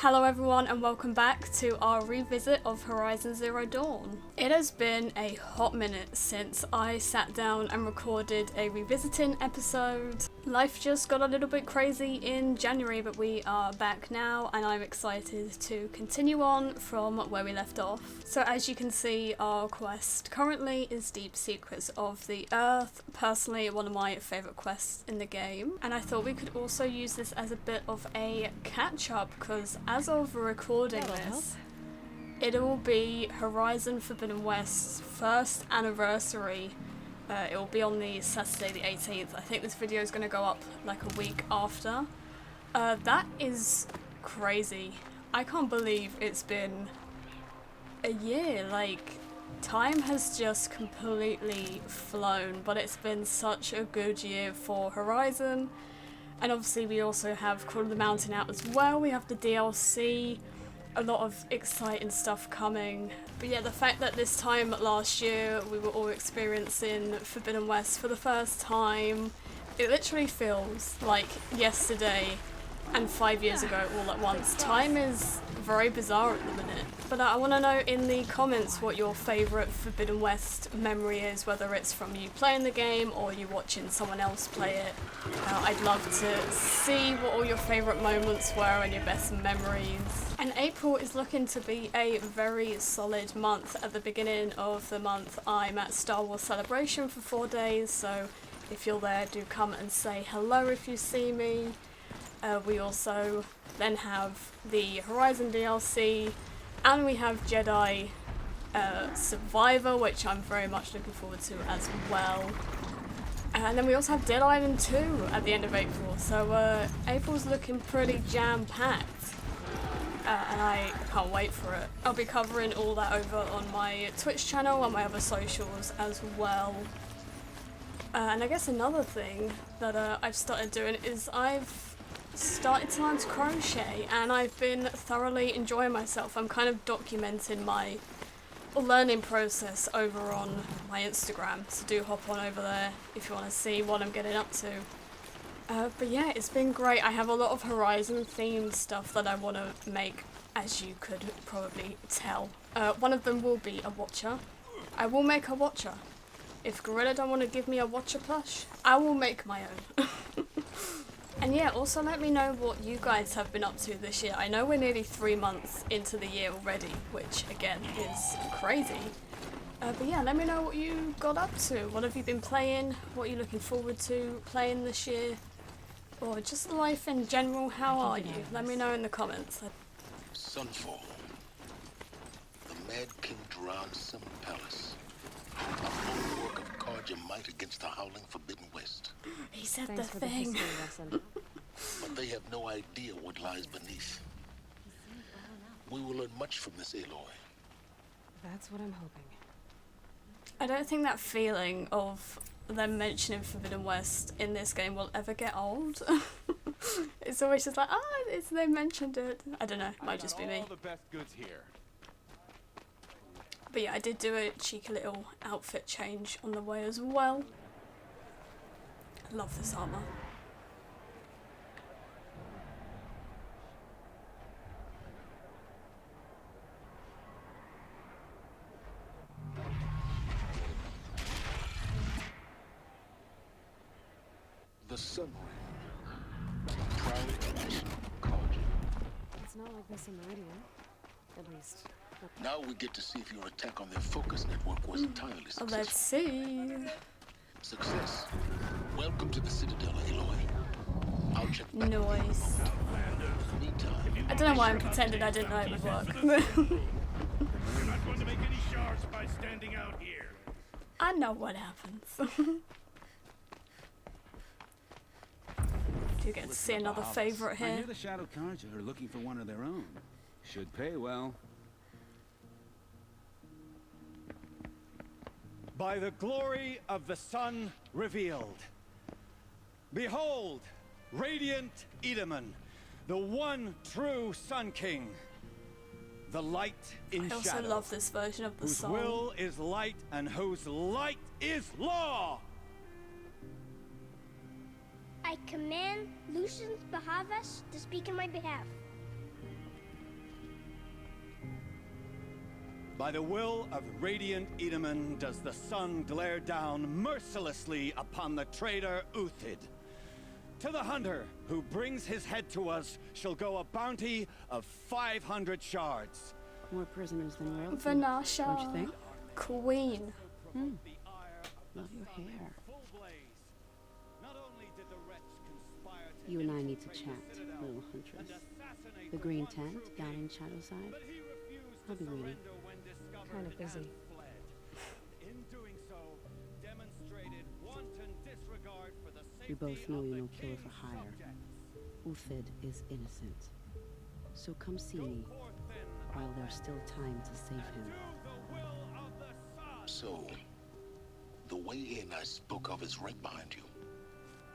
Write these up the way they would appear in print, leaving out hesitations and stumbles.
Hello everyone and welcome back to our revisit of Horizon Zero Dawn. It has been a hot minute since I sat down and recorded a revisiting episode. Life just got a little bit crazy in January, but we are back now and I'm excited to continue on from where we left off. So as you can see, our quest currently is Deep Secrets of the Earth, personally one of my favourite quests in the game, and I thought we could also use this as a bit of a catch-up because as of recording this, it will be Horizon Forbidden West's first anniversary. It will be on the Saturday the 18th. I think this video is going to go up like a week after. That is crazy. I can't believe it's been a year. Like, time has just completely flown, but it's been such a good year for Horizon. And obviously we also have Call of the Mountain out as well. We have the DLC, a lot of exciting stuff coming. But yeah, the fact that this time last year we were all experiencing Forbidden West for the first time, it literally feels like yesterday and 5 years ago all at once. Time is very bizarre at the minute. But I want to know in the comments what your favourite Forbidden West memory is, whether it's from you playing the game or you watching someone else play it. I'd love to see what all your favourite moments were and your best memories. And April is looking to be a very solid month. At the beginning of the month I'm at Star Wars Celebration for 4 days, so if you're there do come and say hello if you see me. We also then have the Horizon DLC, and we have Jedi Survivor, which I'm very much looking forward to as well. And then we also have Dead Island 2 at the end of April, so April's looking pretty jam-packed, and I can't wait for it. I'll be covering all that over on my Twitch channel and my other socials as well. And I guess another thing that I've started doing is I've started to learn to crochet, and I've been thoroughly enjoying myself. I'm kind of documenting my learning process over on my Instagram, so do hop on over there if you want to see what I'm getting up to. But yeah, it's been great. I have a lot of Horizon themed stuff that I want to make, as you could probably tell. One of them will be a watcher. I will make a watcher. If Gorilla don't want to give me a watcher plush, I will make my own. And yeah, also let me know what you guys have been up to this year. I know we're nearly 3 months into the year already, which again is crazy. But yeah, let me know what you got up to. What have you been playing? What are you looking forward to playing this year? Or just life in general, how are you? Let me know in the comments. Sunfall. The Mad King Duran's summer palace. A full work of card your might against the howling Forbidden West. He said the thing. But they have no idea what lies beneath. We will learn much from this Aloy. That's what I'm hoping. I don't think that feeling of them mentioning Forbidden West in this game will ever get old. It's always just like, they mentioned it. I don't know, it might just be me. The best goods here. But yeah, I did do a cheeky little outfit change on the way as well. I love this armor. The Sun Ring. Proud national card. It's not like this in Meridian, at least. Now we get to see if your attack on their focus network was entirely successful. Let's see. Success. Welcome to the Citadel, Aloy. I'll check back. Noise. Meantime, I don't know why I'm pretending I didn't know it would work. You're not going to make any shards by standing out here. I know what happens. Do you get to see another favourite I here? hear the Shadow Cards are looking for one of their own. Should pay well. By the glory of the sun revealed. Behold, radiant Edaman, the one true Sun King. The light in I also shadow, love this version of the whose song. will is light and whose light is law. I command Lucius Bahavas to speak in my behalf. By the will of radiant Edaman does the sun glare down mercilessly upon the traitor Uthid. To the hunter who brings his head to us shall go a bounty of 500 shards. More prisoners than royalty. Vanasha. Don't you think? Queen. Love your hair. You and I need to chat, little huntress. The green tent down in Shadowside. I'll be waiting. Kind of busy. We both know you're no killer for hire. Uthid is innocent. So come see me while there's still time to save him. So, the way in I spoke of is right behind you.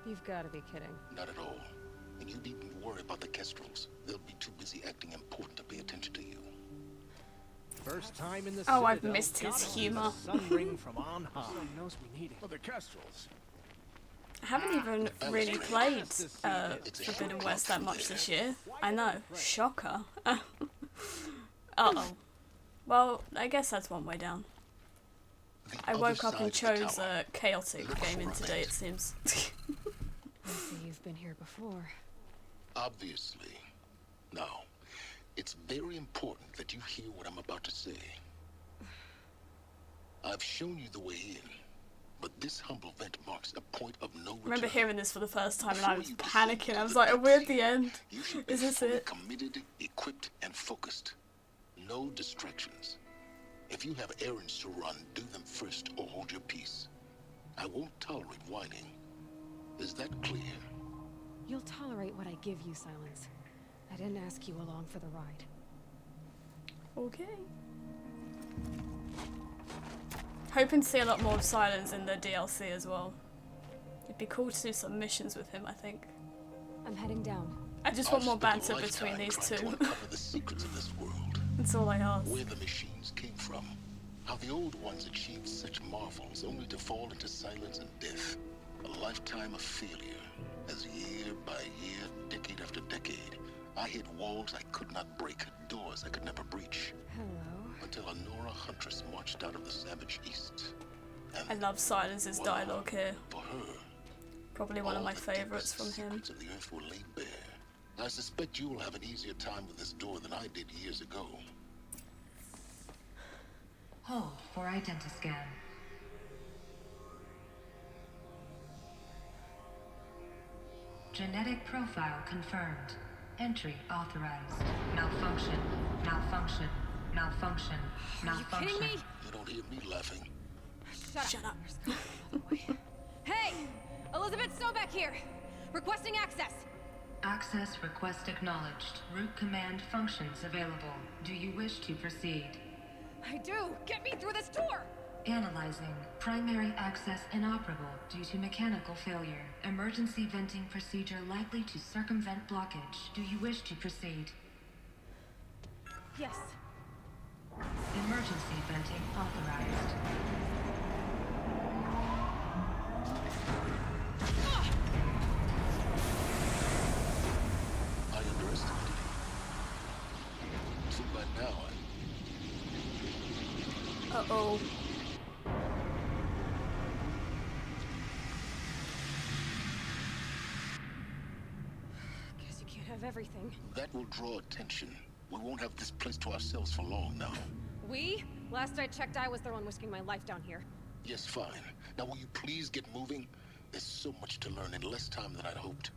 You've got to be kidding. Not at all. And you needn't worry about the Kestrels. They'll be too busy acting important to pay attention to you. First time in the Oh, I've Citadel, missed his gotta see humor. the sun ring from on high. Someone knows we need it. Well, the Kestrels. I haven't even really played Forbidden West that much this year. I know. Shocker. Uh-oh. Well, I guess that's one way down. I woke up and chose a chaotic gaming today, it seems. I see you've been here before. Obviously. Now, it's very important that you hear what I'm about to say. I've shown you the way in, but this humble vent marks a point of no return. I remember hearing this for the first time and I was panicking. I was like, are we at the end? Is this it? Committed, equipped, and focused. No distractions. If you have errands to run, do them first or hold your peace. I won't tolerate whining. Is that clear? You'll tolerate what I give you, Silence. I didn't ask you along for the ride. Okay. Hoping to see a lot more of Silence in the DLC as well. It'd be cool to do some missions with him, I think. I'm heading down. I just want more banter between these two. To uncover the secrets of this world. That's all I ask. Where the machines came from. How the old ones achieved such marvels only to fall into silence and death. A lifetime of failure. As year by year, decade after decade, I hit walls I could not break, doors I could never breach. Hello. Until a Nora huntress marched out of the savage east. And I love Silence's dialogue here. for her, Probably one of all my the favourites deepest from him. secrets of the earth were laid bare. I suspect you will have an easier time with this door than I did years ago. Hold for identiscan. Genetic profile confirmed. Entry authorized. Malfunction. Malfunction. Malfunction. Malfunction. Are you kidding me? You don't hear me laughing. Shut up. Hey! Elizabeth Sobeck here! Requesting access! Access request acknowledged. Root command functions available. Do you wish to proceed? I do! Get me through this door! Analyzing. Primary access inoperable due to mechanical failure. Emergency venting procedure likely to circumvent blockage. Do you wish to proceed? Yes. Emergency venting authorized. I underestimated you. So by now, Uh-oh. Guess you can't have everything. that will draw attention. We won't have this place to ourselves for long now. We? Last I checked, I was the one risking my life down here. Yes, fine. Now will you please get moving? There's so much to learn in less time than I'd hoped.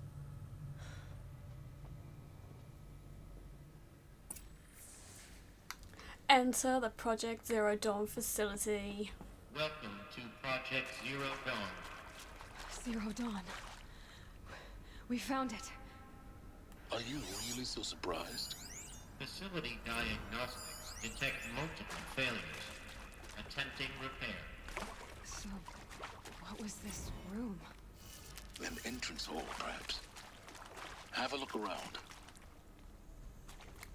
Enter the Project Zero Dawn facility. Welcome to Project Zero Dawn. Zero Dawn. We found it. Are you really so surprised? Facility diagnostics detect multiple failures. Attempting repair. So, what was this room? An entrance hall, perhaps. Have a look around.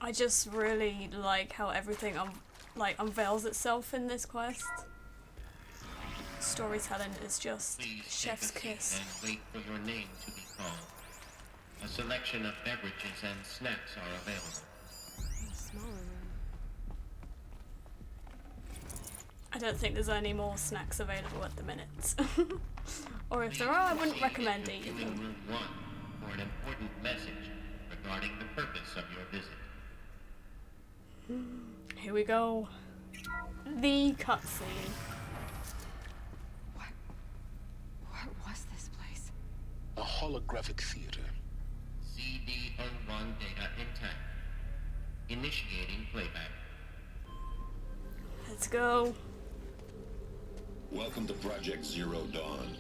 I just really like how everything unveils itself in this quest. Storytelling is just Please chef's take a seat kiss. and wait for your name to be called. A selection of beverages and snacks are available. In a smaller room. don't think there's any more snacks available at the minute. Or if there are, I wouldn't recommend eating them. Room 1 for an important message regarding the purpose of your visit. Here we go. The cutscene. What was this place? A holographic theater. CD01 data intact. Initiating playback. Let's go. Welcome to Project Zero Dawn.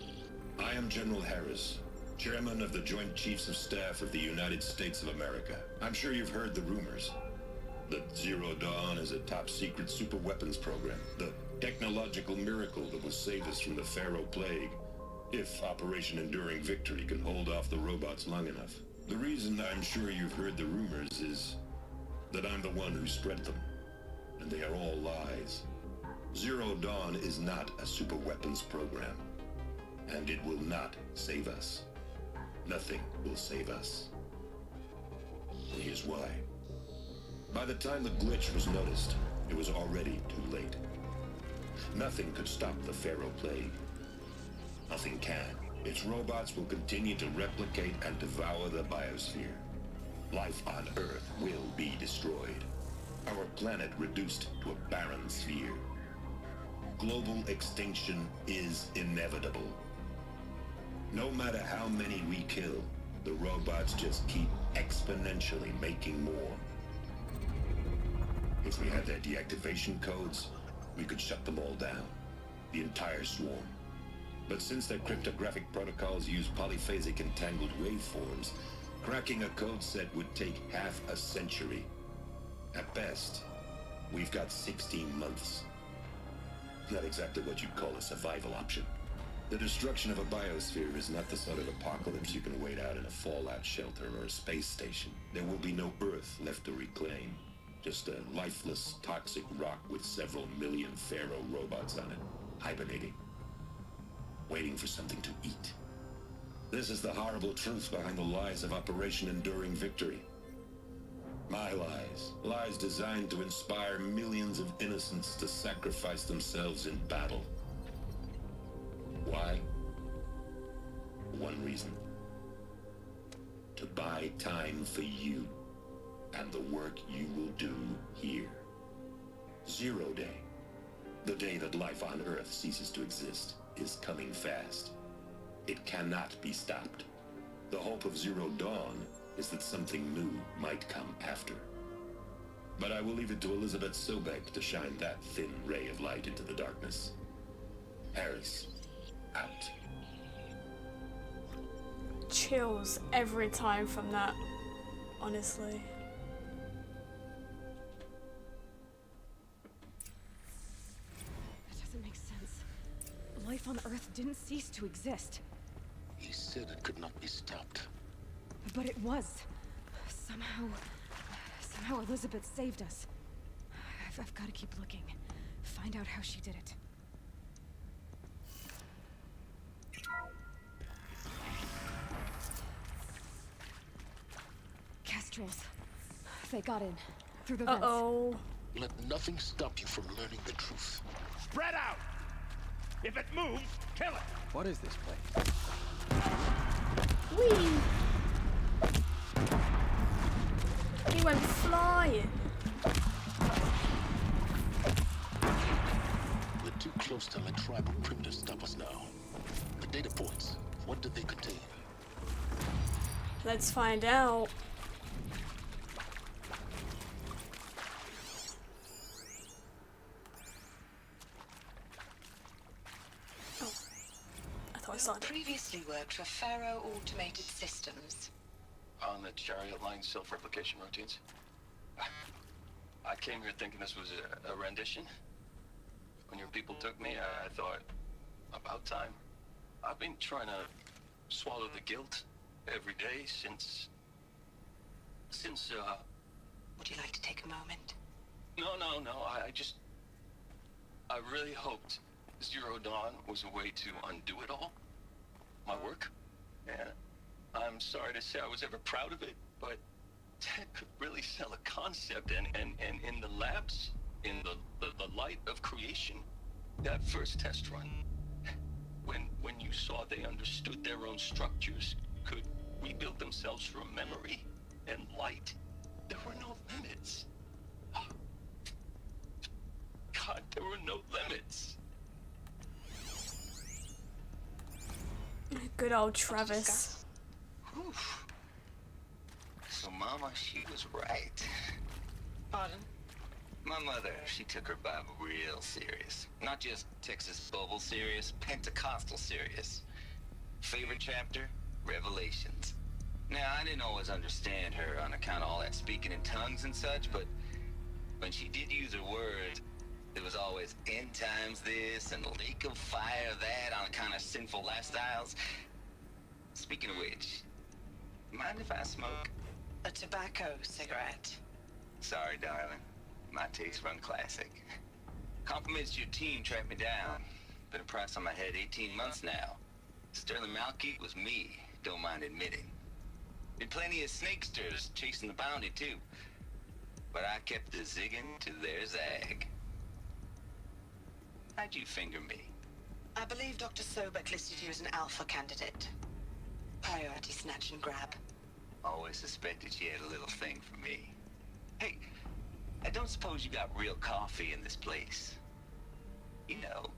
I am General Helis, Chairman of the Joint Chiefs of Staff of the United States of America. I'm sure you've heard the rumors that Zero Dawn is a top-secret super-weapons program, the technological miracle that will save us from the Pharaoh Plague, if Operation Enduring Victory can hold off the robots long enough. The reason I'm sure you've heard the rumors is that I'm the one who spread them, and they are all lies. Zero Dawn is not a super-weapons program, and it will not save us. Nothing will save us. Here's why. By the time the glitch was noticed, it was already too late. Nothing could stop the Pharaoh Plague. Nothing can. Its robots will continue to replicate and devour the biosphere. Life on Earth will be destroyed. Our planet reduced to a barren sphere. Global extinction is inevitable. No matter how many we kill, the robots just keep exponentially making more. If we had their deactivation codes, we could shut them all down. The entire swarm. But since their cryptographic protocols use polyphasic entangled waveforms, cracking a code set would take half a century. At best, we've got 16 months. Not exactly what you'd call a survival option. The destruction of a biosphere is not the sort of apocalypse you can wait out in a fallout shelter or a space station. There will be no Earth left to reclaim. Just a lifeless, toxic rock with several million Pharaoh robots on it, hibernating, waiting for something to eat. This is the horrible truth behind the lies of Operation Enduring Victory. My lies. Lies designed to inspire millions of innocents to sacrifice themselves in battle. Why? One reason. To buy time for you and the work you will do here. Zero Day, the day that life on Earth ceases to exist, is coming fast. It cannot be stopped. The hope of Zero Dawn is that something new might come after. But I will leave it to Elizabeth Sobek to shine that thin ray of light into the darkness. Helis, out. Chills every time from that, honestly. That doesn't make sense. Life on Earth didn't cease to exist. He said it could not be stopped. But it was. Somehow Elizabeth saved us. I've got to keep looking. Find out how she did it. Kestrels. They got in. Through the vents. Uh-oh. Let nothing stop you from learning the truth. Spread out! If it moves, kill it! What is this place? Whee! He went flying. We're too close to let tribal primitives stop us now. The data points, what did they contain? Let's find out. Previously worked for Pharaoh Automated Systems. On the Chariot Line self-replication routines. I came here thinking this was a rendition. When your people took me, I thought, about time. I've been trying to swallow the guilt every day since... Would you like to take a moment? No, I really hoped Zero Dawn was a way to undo it all. My work. And I'm sorry to say I was ever proud of it, but Ted could really sell a concept, and in the labs, in the light of creation, That first test run, when you saw they understood their own structures, could rebuild themselves from memory and light, there were no limits. God, there were no limits. Good old Travis. Whew. So Mama, she was right. Pardon? My mother, she took her Bible real serious. Not just Texas Bible serious, Pentecostal serious. Favorite chapter? Revelations. Now, I didn't always understand her on account of all that speaking in tongues and such, but when she did use her words, it was always end times this and lake of fire that on account of sinful lifestyles. Speaking of which, mind if I smoke? A tobacco cigarette. Sorry, darling. My taste run classic. Compliments to your team tracked me down. Been a price on my head 18 months now. Sterling Malkeet was me, don't mind admitting. Been plenty of snakesters chasing the bounty too. But I kept the zigging to their zag. How'd you finger me? I believe Dr. Sobek listed you as an alpha candidate. Priority snatch and grab. Always suspected she had a little thing for me. Hey, I don't suppose you got real coffee in this place? You know,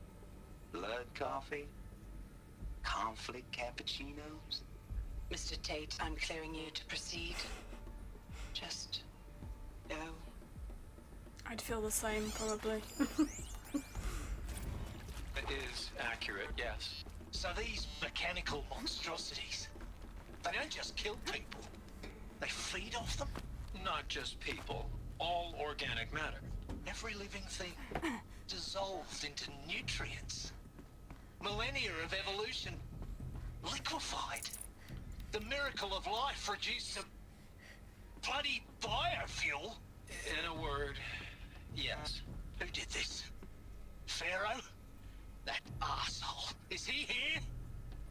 blood coffee? Conflict cappuccinos? Mr. Tate, I'm clearing you to proceed. Just go. I'd feel the same, probably. It is accurate, yes. So these mechanical monstrosities, they don't just kill people. They feed off them? Not just people. All organic matter. Every living thing dissolved into nutrients. Millennia of evolution liquefied. The miracle of life reduced to bloody biofuel. In a word, yes. Who did this? Pharaoh? That arsehole. Is he here?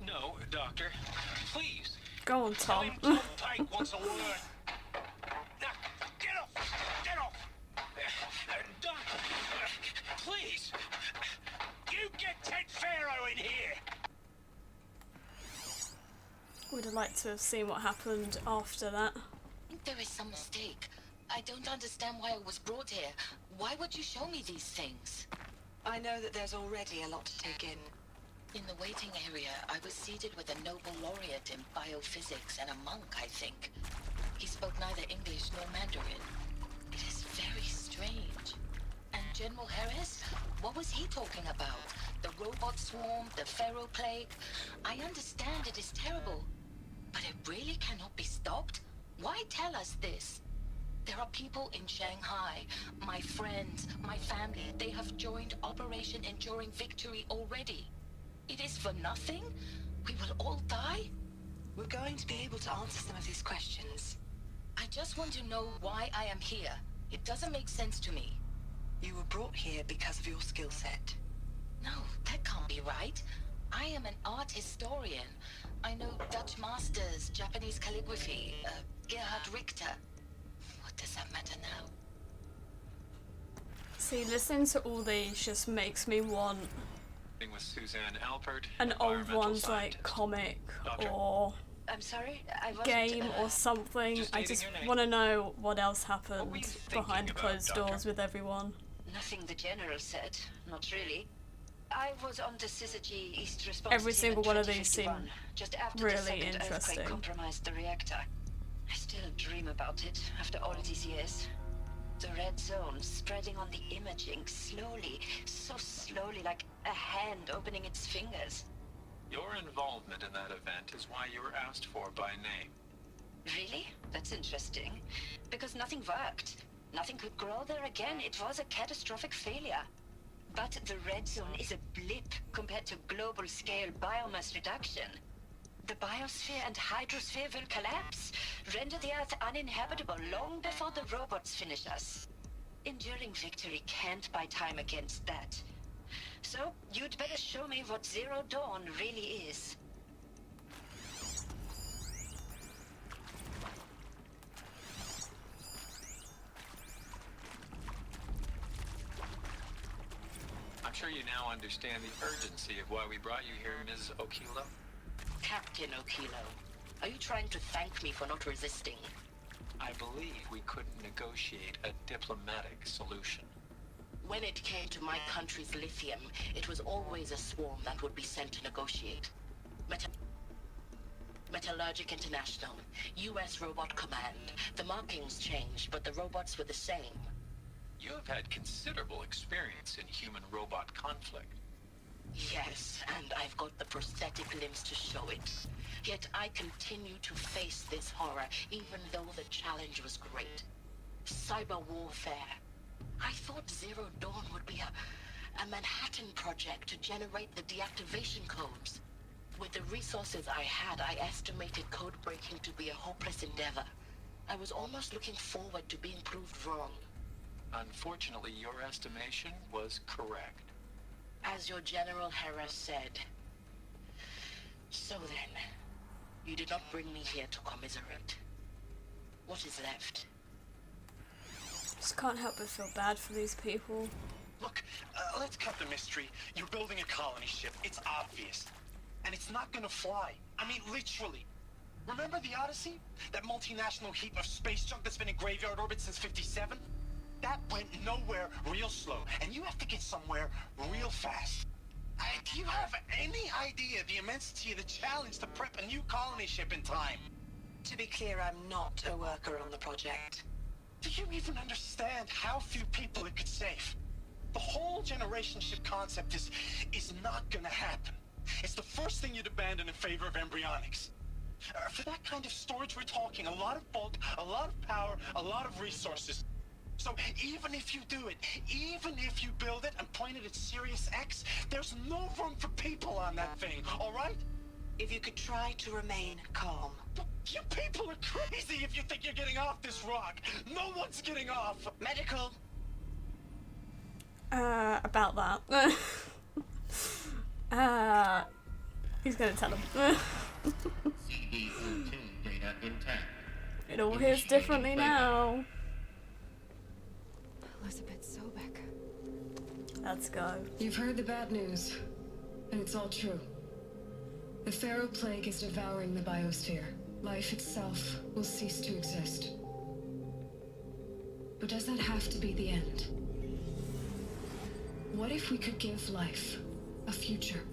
No, Doctor. Please. Go on, Tom. Tom Pike wants a word. Now, get off! Get off! Doc, please! You get Ted Pharaoh in here! Would have liked to have seen what happened after that. I think there is some mistake. I don't understand why I was brought here. Why would you show me these things? I know that there's already a lot to take in. In the waiting area, I was seated with a Nobel laureate in biophysics and a monk, I think. He spoke neither English nor Mandarin. It is very strange. And General Helis? What was he talking about? The robot swarm, the Pharaoh plague? I understand it is terrible, but it really cannot be stopped? Why tell us this? There are people in Shanghai, my friends, my family. They have joined Operation Enduring Victory already. It is for nothing? We will all die? We're going to be able to answer some of these questions. I just want to know why I am here. It doesn't make sense to me. You were brought here because of your skill set. No, that can't be right. I am an art historian. I know Dutch masters, Japanese calligraphy, Gerhard Richter. What does that matter now? See, listening to all these just makes me want With Suzanne Alpert, an old one's like comic or I'm sorry, I wasn't, game or something. I just want to know what else happened behind closed doors with everyone. Nothing the General said, not really. I was on the Syzygy East response Every team single at one of these 2051, seem just after really the second interesting. earthquake compromised the reactor. I still dream about it after all these years. The red zone spreading on the imaging slowly, so slowly, like a hand opening its fingers. Your involvement in that event is why you were asked for by name. Really? That's interesting. Because nothing worked. Nothing could grow there again. It was a catastrophic failure. But the red zone is a blip compared to global scale biomass reduction. The biosphere and hydrosphere will collapse, render the Earth uninhabitable long before the robots finish us. Enduring Victory can't buy time against that. So, you'd better show me what Zero Dawn really is. sure you now understand the urgency of why we brought you here, Ms. Okilo. Captain Okilo, are you trying to thank me for not resisting? I believe we couldn't negotiate a diplomatic solution. When it came to my country's lithium, it was always a swarm that would be sent to negotiate. Metallurgic International, U.S. Robot Command. The markings changed, but the robots were the same. You have had considerable experience in human-robot conflict. Yes, and I've got the prosthetic limbs to show it. Yet I continue to face this horror, even though the challenge was great. Cyber warfare. I thought Zero Dawn would be a Manhattan project to generate the deactivation codes. With the resources I had, I estimated code breaking to be a hopeless endeavor. I was almost looking forward to being proved wrong. Unfortunately, your estimation was correct. As your General Hera said. So then, you did not bring me here to commiserate. What is left? Just can't help but feel bad for these people. Look, let's cut the mystery. You're building a colony ship. It's obvious. And it's not gonna fly. I mean, literally. Remember the Odyssey? That multinational heap of space junk that's been in graveyard orbit since '57? That went nowhere real slow. And you have to get somewhere real fast. Do you have any idea the immensity of the challenge to prep a new colony ship in time? To be clear, I'm not a worker on the project. Do you even understand how few people it could save? The whole generation ship concept is not gonna happen. It's the first thing you'd abandon in favor of embryonics. For that kind of storage, we're talking a lot of bulk, a lot of power, a lot of resources. So even if you do it, even if you build it and point it at Sirius X, there's no room for people on that thing, all right? If you could try to remain calm. You people are crazy if you think you're getting off this rock. No one's getting off. Medical. About that. He's gonna tell him. CD02 data intact. It all hears differently now. Elizabeth Sobek. Let's go. You've heard the bad news, and it's all true. The Pharaoh Plague is devouring the biosphere. Life itself will cease to exist. But does that have to be the end? What if we could give life a future?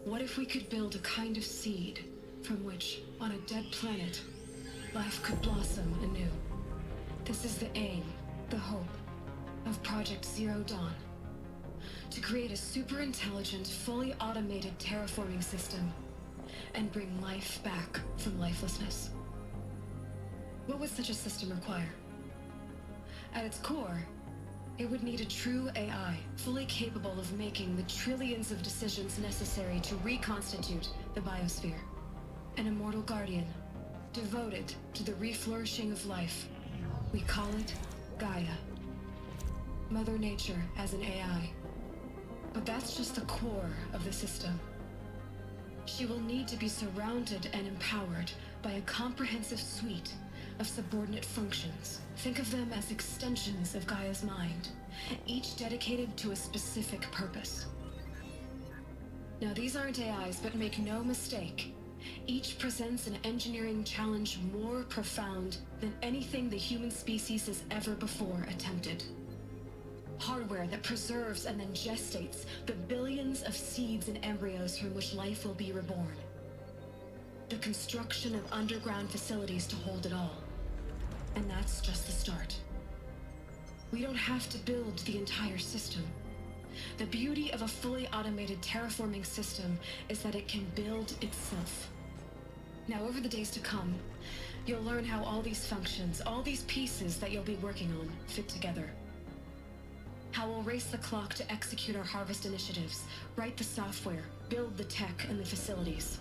What if we could build a kind of seed from which, on a dead planet, life could blossom anew? This is the aim, the hope, of Project Zero Dawn. To create a super-intelligent, fully automated terraforming system and bring life back from lifelessness. What would such a system require? At its core, it would need a true AI, fully capable of making the trillions of decisions necessary to reconstitute the biosphere. An immortal guardian, devoted to the reflourishing of life. We call it Gaia. Mother Nature as an AI. But that's just the core of the system. She will need to be surrounded and empowered by a comprehensive suite of subordinate functions. Think of them as extensions of Gaia's mind, each dedicated to a specific purpose. Now, these aren't AIs, but make no mistake, each presents an engineering challenge more profound than anything the human species has ever before attempted. Hardware that preserves and then gestates the billions of seeds and embryos from which life will be reborn. The construction of underground facilities to hold it all. And that's just the start. We don't have to build the entire system. The beauty of a fully automated terraforming system is that it can build itself. Now, over the days to come, you'll learn how all these functions, all these pieces that you'll be working on, fit together. How we'll race the clock to execute our harvest initiatives, write the software, build the tech and the facilities.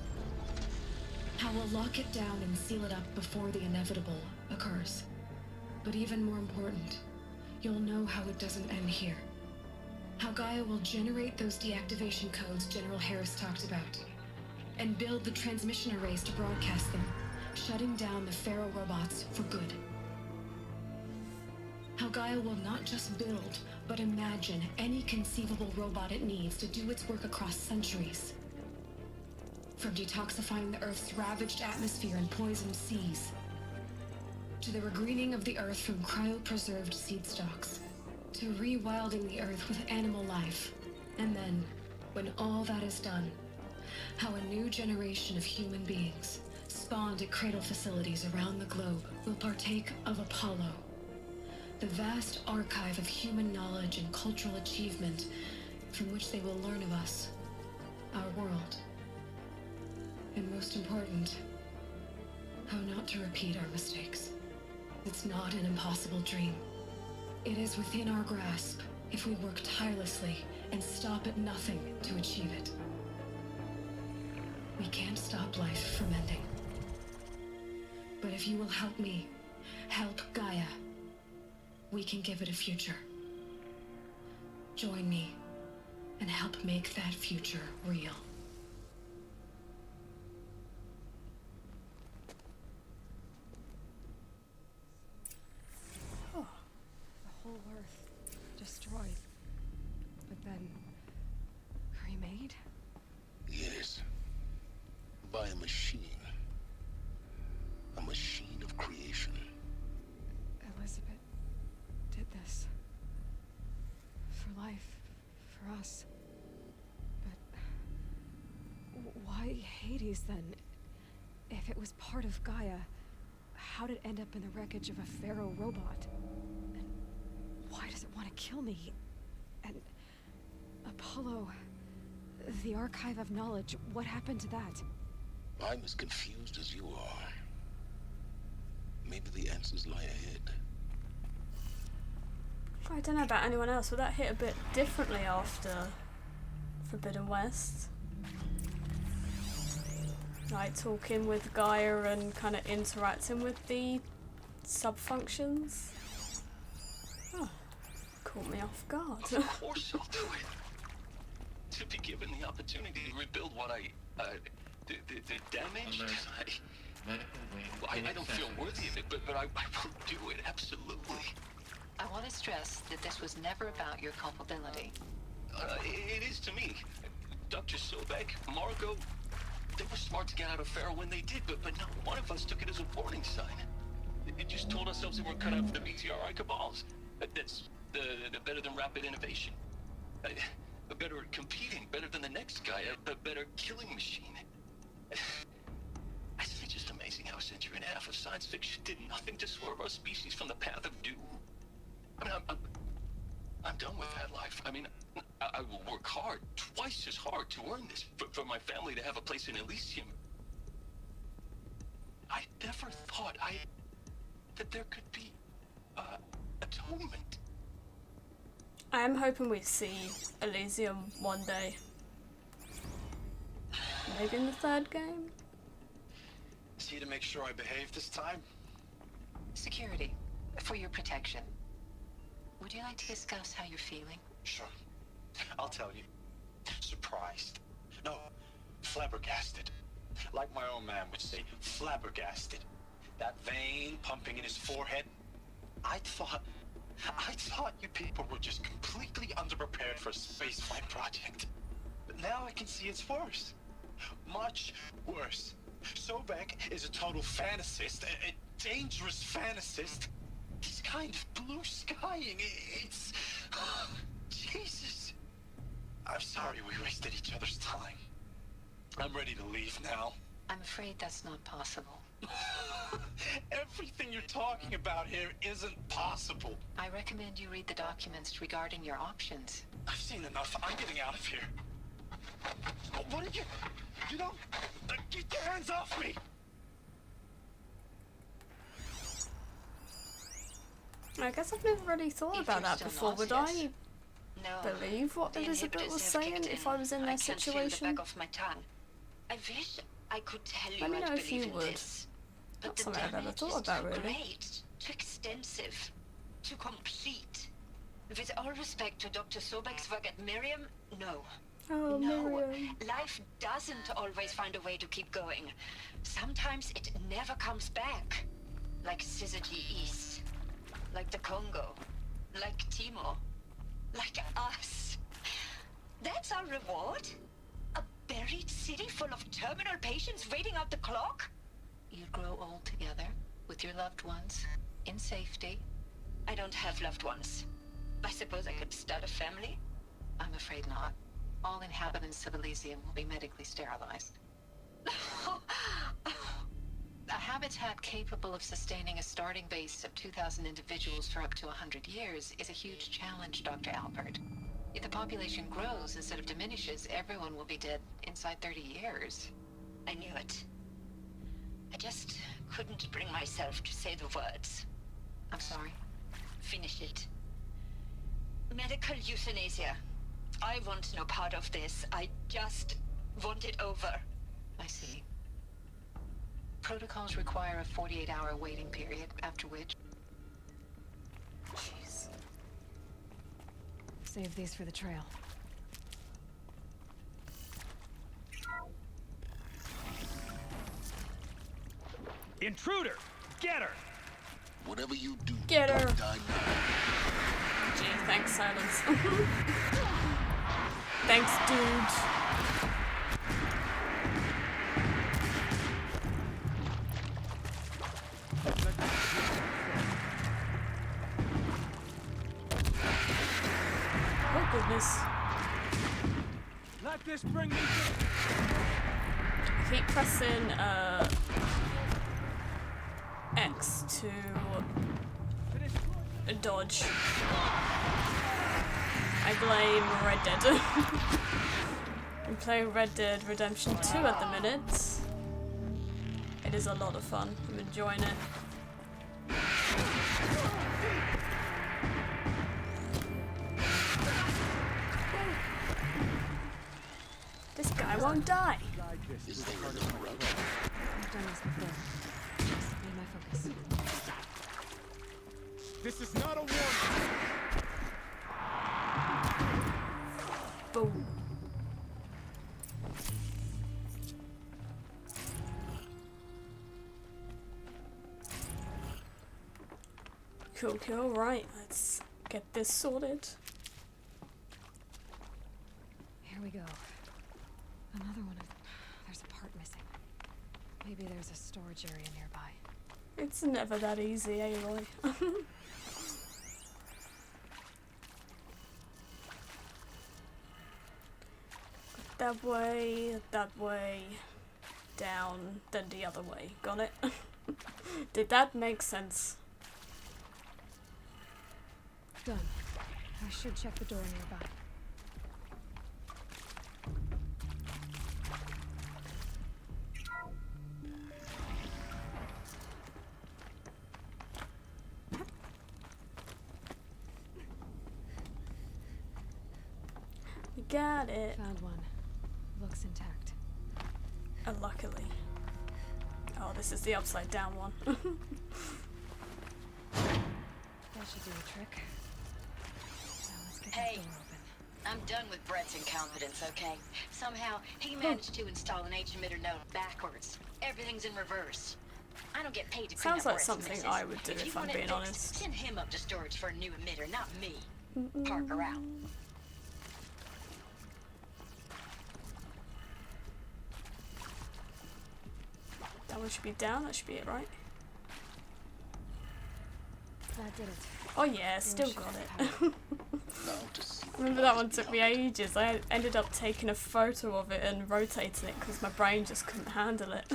How we'll lock it down and seal it up before the inevitable occurs. But even more important, you'll know how it doesn't end here. How Gaia will generate those deactivation codes General Harris talked about, and build the transmission arrays to broadcast them, shutting down the Pharaoh robots for good. How Gaia will not just build, but imagine any conceivable robot it needs to do its work across centuries. From detoxifying the Earth's ravaged atmosphere and poisoned seas, to the regreening of the Earth from cryopreserved seed stalks, to rewilding the Earth with animal life. And then, when all that is done, how a new generation of human beings, spawned at cradle facilities around the globe, will partake of Apollo, the vast archive of human knowledge and cultural achievement from which they will learn of us, our world. And most important, how not to repeat our mistakes. It's not an impossible dream. It is within our grasp if we work tirelessly and stop at nothing to achieve it. We can't stop life from ending. But if you will help me, help Gaia, we can give it a future. Join me and help make that future real. Oh, the whole Earth destroyed, but then remade? Yes. By a machine. A machine of creation. Elizabeth did this. For life. For us. But why Hades then? If it was part of Gaia, how did it end up in the wreckage of a pharaoh robot? And why does it want to kill me? And Apollo, the archive of knowledge, what happened to that? I'm as confused as you are. Maybe the answers lie ahead. I don't know about anyone else, but that hit a bit differently after Forbidden West. Like talking with Gaia and kind of interacting with the sub-functions. Oh, caught me off guard. Of course I'll do it. To be given the opportunity to rebuild what the damage I don't feel worthy of it, but I will do it, absolutely. I want to stress that this was never about your culpability. It is to me. Dr. Sobek, Margot, they were smart to get out of Pharaoh when they did, but not one of us took it as a warning sign. It just told ourselves that we're cut out for the BTRI cabals. That's the better than rapid innovation. Better at competing, better than the next guy, a better killing machine. It's just amazing how a century and a half of science fiction did nothing to swerve our species from the path of doom. I mean, I'm done with that life. I mean, I will work hard, twice as hard to earn this, for my family to have a place in Elysium. I never thought that there could be atonement. I am hoping we see Elysium one day. Maybe in the third game? See to make sure I behave this time? Security, for your protection. Would you like to discuss how you're feeling? Sure. I'll tell you. Surprised. No, flabbergasted. Like my own man would say, flabbergasted. That vein pumping in his forehead. I thought you people were just completely underprepared for a spaceflight project. But now I can see it's worse. Much worse. Sobek is a total fantasist, a dangerous fantasist. He's kind of blue skying. It's... Jesus. I'm sorry we wasted each other's time. I'm ready to leave now. I'm afraid that's not possible. Everything you're talking about here isn't possible. I recommend you read the documents regarding your options. I've seen enough. I'm getting out of here. What did you... You don't... Get your hands off me! I guess I've never really thought about that before. Would I believe what Elizabeth was saying if I was in their situation? The back of my tongue. I wish I could tell you Let me know I'd if you believe in would. this. But That's the something I've never damage thought is about, too really. great, too extensive, too complete. With all respect to Dr. Sobek's work at Miriam, no. Oh, no, Miriam. life doesn't always find a way to keep going. Sometimes it never comes back, like syzygy East. like the Congo, like Timo, like us. That's our reward? A buried city full of terminal patients waiting out the clock? You'd grow old together, with your loved ones, in safety. I don't have loved ones. I suppose I could start a family? I'm afraid not. All inhabitants of Elysium will be medically sterilized. A habitat capable of sustaining a starting base of 2,000 individuals for up to 100 years is a huge challenge, Dr. Albert. If the population grows instead of diminishes, everyone will be dead inside 30 years. I knew it. I just couldn't bring myself to say the words. I'm sorry. Finish it. Medical euthanasia. I want no part of this. I just want it over. I see. Protocols require a 48-hour waiting period, after which... Jeez. Save these for the trail. Intruder! Get her! Whatever you do, Get her. don't die now. Gee, thanks, Silence. Thanks, dude. Oh, goodness. Let this bring me to... I keep pressing X to dodge. I blame Red Dead. I'm playing Red Dead Redemption 2 at the minute. It is a lot of fun. I'm enjoying it. This guy won't die. Is there another route? I've done this before. Just need my focus. This is not a warning! Boom. Cool, cool. Right, let's get this sorted. Here we go. Another one of... There's a part missing. Maybe there's a storage area nearby. It's never that easy, Aloy. That way, down, then the other way. Got it? Did that make sense? Done. I should check the door nearby. We got it. Found one. Looks intact. Luckily. Oh, this is the upside down one. That should do the trick. Now let's get Hey. the door open. I'm done with Brett's incompetence, okay? Somehow, he managed to install an H-emitter node backwards. Everything's in reverse. I don't get paid to clean Sounds up like Brett's something messes. I would do If you if I'm want it being fixed, honest. Send him up to storage for a new emitter, not me. Parker out. That one should be down, that should be it, right? That did it. Oh yeah, still got it. Now to see Remember that one took me ages. I ended up taking a photo of it and rotating it because my brain just couldn't handle it.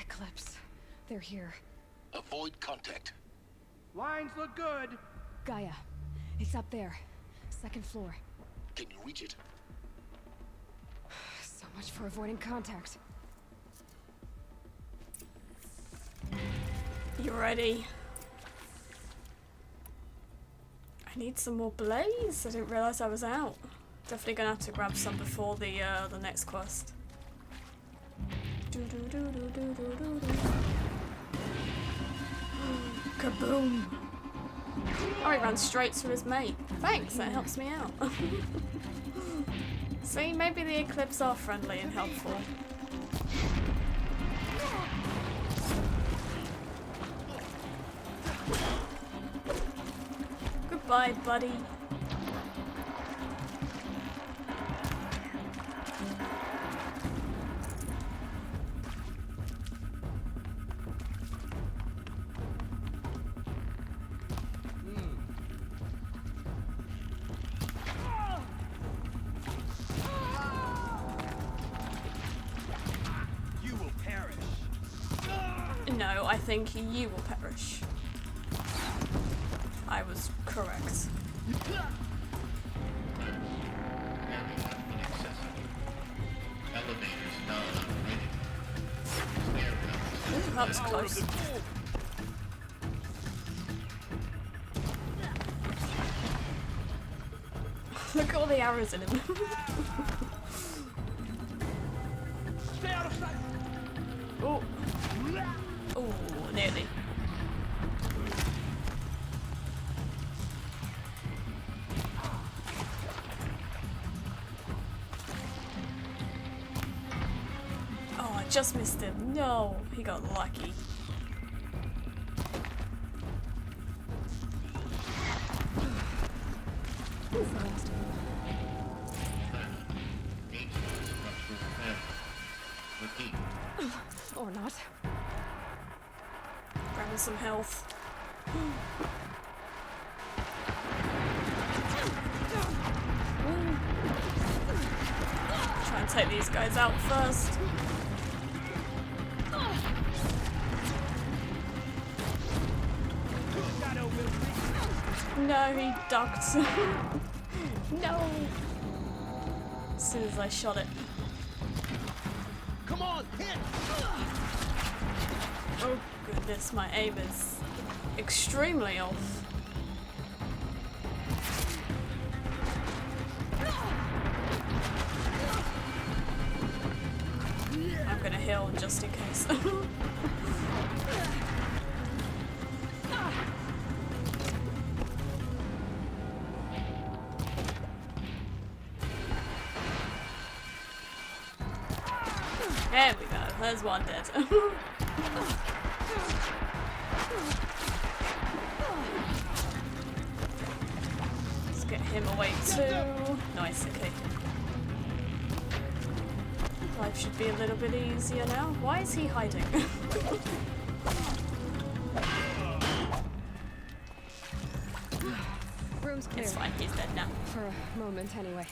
Eclipse. They're here. avoid contact. Lines look good. Gaia. It's up there. Second floor. Can you reach it? So much for avoiding contact. You ready? I need some more blaze. I didn't realise I was out. Definitely gonna have to grab some before the next quest. Kaboom! Oh, he ran straight to his mate. Thanks, that helps me out. See, maybe the Eclipse are friendly and helpful. Bye, buddy. No, I think you will perish. I was correct. Ooh, that was close. Look at all the arrows in him. Stay out of sight. Oh. Oh, nearly. Oh, I just missed him. No, he got lucky. Or not. Grabbing some health. Try and take these guys out first. No, he ducked. No. As soon as I shot it. Come on, hit! Oh goodness, my aim is extremely off. I'm gonna heal just in case. There we go, there's one dead. Let's get him away too. Nice, okay. Life should be a little bit easier now. Why is he hiding? Room's clear. It's fine, he's dead now. For a moment, anyway.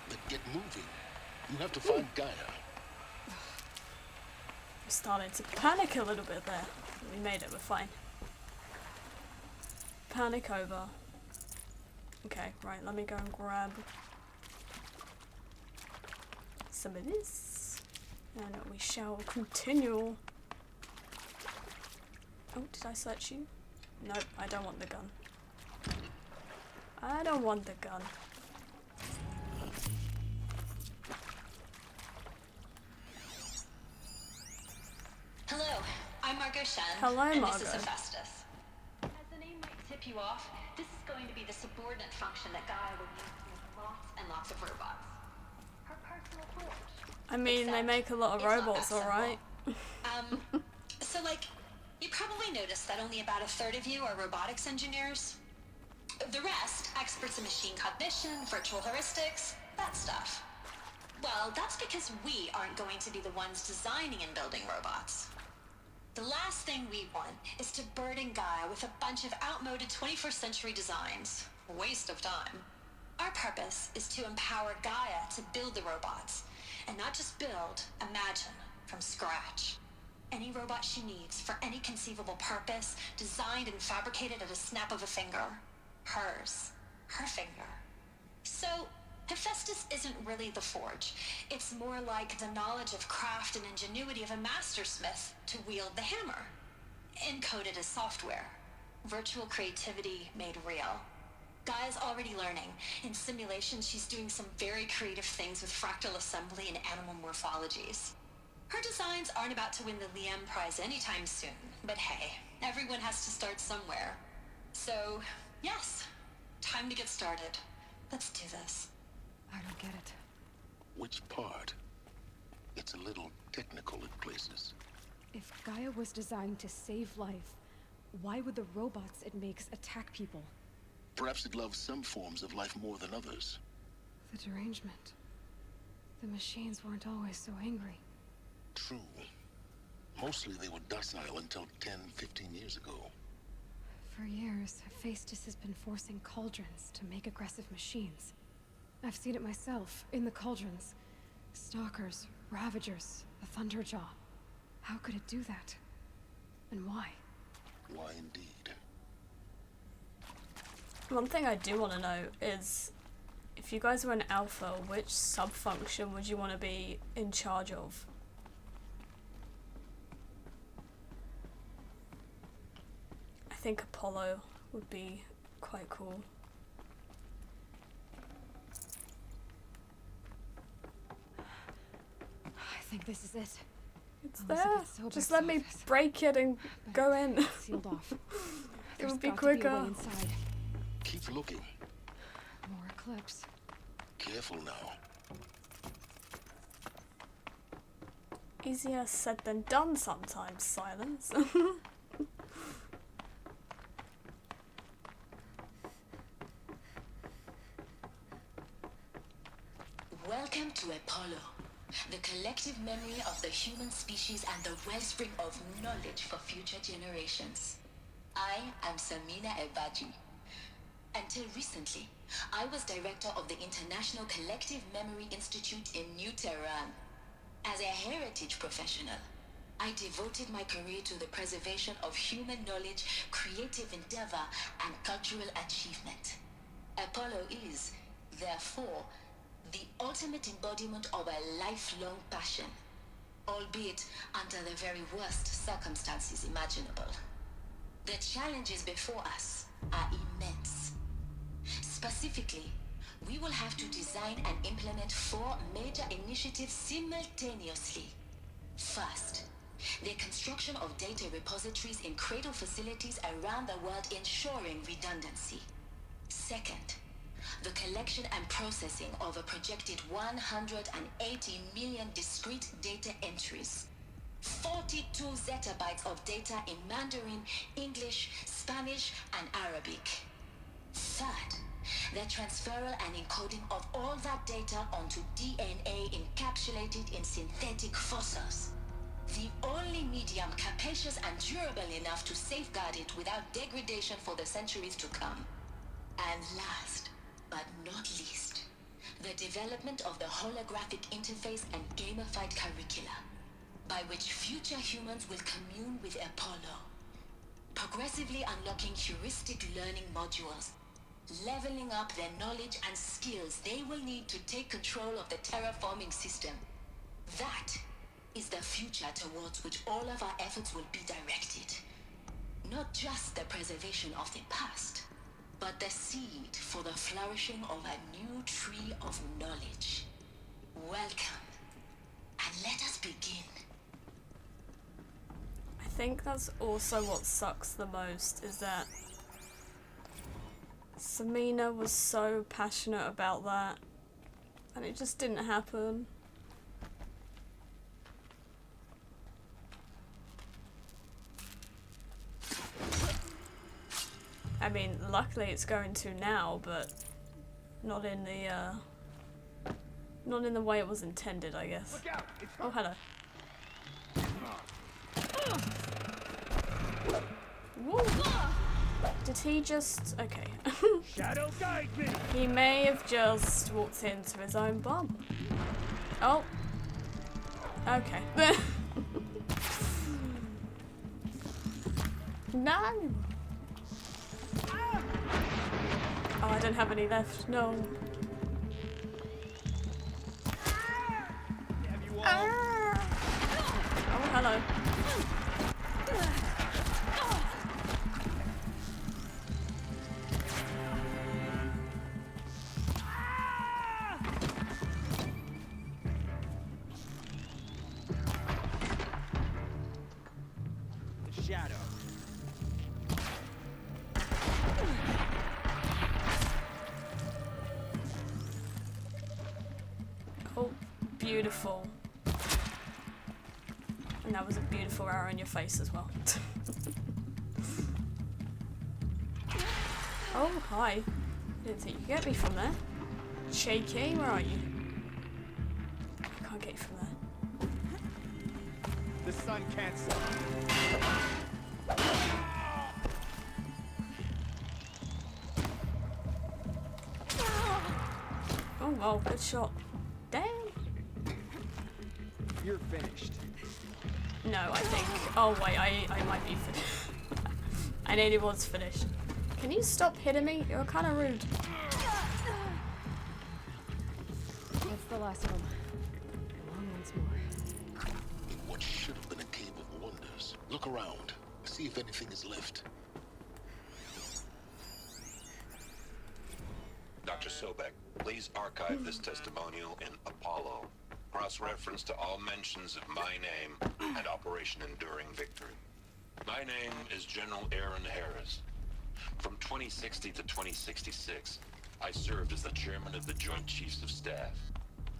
But get moving. You have to find Gaia. We started to panic a little bit there. We made it, we're fine. Panic over. Okay, right, let me go and grab some of this. And we shall continue. Oh, did I search you? Nope, I don't want the gun. I don't want the gun. Hello, I'm Margot Shen. Hello, and Margot. This is Hephaestus. As the name might tip you off, this is going to be the subordinate function that Gaia will use to make lots and lots of robots. Her personal forge. I mean, they make a lot of robots, alright? So like, you probably noticed that only about a third of you are robotics engineers. The rest, experts in machine cognition, virtual heuristics, that stuff. Well, that's because we aren't going to be the ones designing and building robots. The last thing we want is to burden Gaia with a bunch of outmoded 21st century designs. Waste of time. Our purpose is to empower Gaia to build the robots, and not just build, imagine, from scratch. Any robot she needs for any conceivable purpose, designed and fabricated at a snap of a finger. Hers. Her finger. So, Hephaestus isn't really the forge. It's more like the knowledge of craft and ingenuity of a mastersmith to wield the hammer. Encoded as software. Virtual creativity made real. Gaia's already learning. In simulation, she's doing some very creative things with fractal assembly and animal morphologies. Her designs aren't about to win the Liam Prize anytime soon, but hey, everyone has to start somewhere. So, yes, time to get started. Let's do this. I don't get it. Which part? It's a little technical at places. If Gaia was designed to save life, why would the robots it makes attack people? Perhaps it loves some forms of life more than others. The derangement. The machines weren't always so angry. True. Mostly they were docile until 10, 15 years ago. For years, Hephaestus has been forcing cauldrons to make aggressive machines. I've seen it myself, in the cauldrons. Stalkers, Ravagers, the Thunderjaw. How could it do that? And why? Why indeed? One thing I do want to know is, if you guys were an alpha, which sub-function would you want to be in charge of? I think Apollo would be quite cool. I think this is it. It's there. Just let me break it and go in. Sealed off. It would be got to be a quicker. way inside. Keep looking. More Eclipse. Careful now. Easier said than done sometimes, Silence. Welcome to Apollo, the collective memory of the human species and the wellspring of knowledge for future generations. I am Samina Ebaji. Until recently, I was director of the International Collective Memory Institute in New Tehran. As a heritage professional, I devoted my career to the preservation of human knowledge, creative endeavor, and cultural achievement. Apollo is, therefore, the ultimate embodiment of a lifelong passion, albeit under the very worst circumstances imaginable. The challenges before us are immense. Specifically, we will have to design and implement 4 major initiatives simultaneously. First, the construction of data repositories in cradle facilities around the world, ensuring redundancy. Second, the collection and processing of a projected 180 million discrete data entries. 42 zettabytes of data in Mandarin, English, Spanish, and Arabic. Third, the transferal and encoding of all that data onto DNA encapsulated in synthetic fossils. The only medium capacious and durable enough to safeguard it without degradation for the centuries to come. And last, but not least, the development of the holographic interface and gamified curricula, by which future humans will commune with Apollo, progressively unlocking heuristic learning modules, leveling up their knowledge and skills they will need to take control of the terraforming system. That is the future towards which all of our efforts will be directed. Not just the preservation of the past, but the seed for the flourishing of a new tree of knowledge. Welcome, and let us begin. I think that's also what sucks the most, is that Samina was so passionate about that, and it just didn't happen. I mean, luckily it's going to now, but not in the way it was intended, I guess. Oh, hello. Woo. Did he just... okay. Shadow guide me. He may have just walked into his own bomb. Oh. Okay. No! Oh, I don't have any left. No. Oh, hello. Shadow. Oh, beautiful. And that was a beautiful arrow in your face as well. Oh, hi. Didn't think you'd get me from there. Shaky, where are you? I can't get you from there. The sun can't stop. Oh, wow, good shot. Damn. You're finished. No, I think. Oh, wait, I might be finished. I nearly was finished. Can you stop hitting me? You're kind of rude. That's the last of them. Long once more. In what should have been a cave of wonders. Look around. See if anything is left. Dr. Sobek, please archive this testimonial in Apollo. Cross-reference to all mentions of my name and Operation Enduring Victory. My name is General Aaron Harris. From 2060 to 2066, I served as the chairman of the Joint Chiefs of Staff,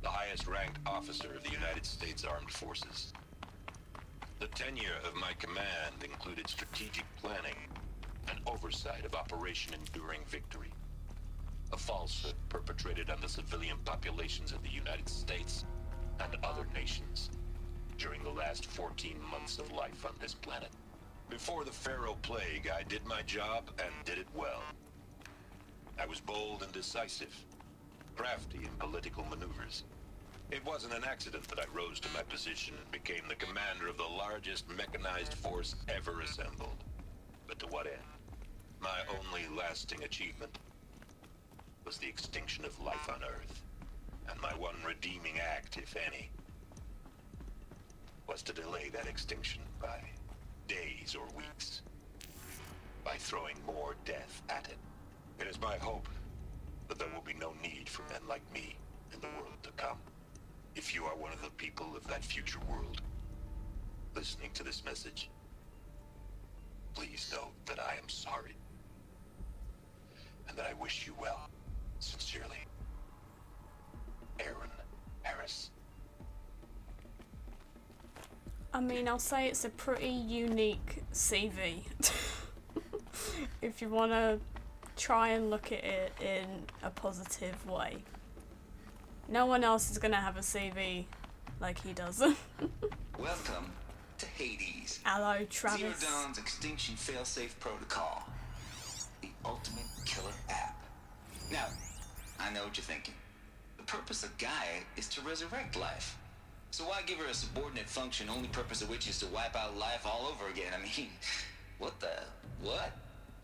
the highest-ranked officer of the United States Armed Forces. The tenure of my command included strategic planning and oversight of Operation Enduring Victory, a falsehood perpetrated on the civilian populations of the United States and other nations during the last 14 months of life on this planet. Before the Pharaoh Plague, I did my job and did it well. I was bold and decisive, crafty in political maneuvers. It wasn't an accident that I rose to my position and became the commander of the largest mechanized force ever assembled. But to what end? My only lasting achievement was the extinction of life on Earth. And my one redeeming act, if any, was to delay that extinction by days or weeks, by throwing more death at it. It is my hope that there will be no need for men like me in the world to come. If you are one of the people of that future world listening to this message, please know that I am sorry, and that I wish you well. Sincerely, Aaron Harris. I mean, I'll say it's a pretty unique CV. If you want to try and look at it in a positive way. No one else is going to have a CV like he does. Welcome to Hades. Aloy, Travis. Zero Dawn's extinction failsafe protocol. The ultimate killer app. Now, I know what you're thinking. The purpose of Gaia is to resurrect life. So why give her a subordinate function, only purpose of which is to wipe out life all over again? I mean, what?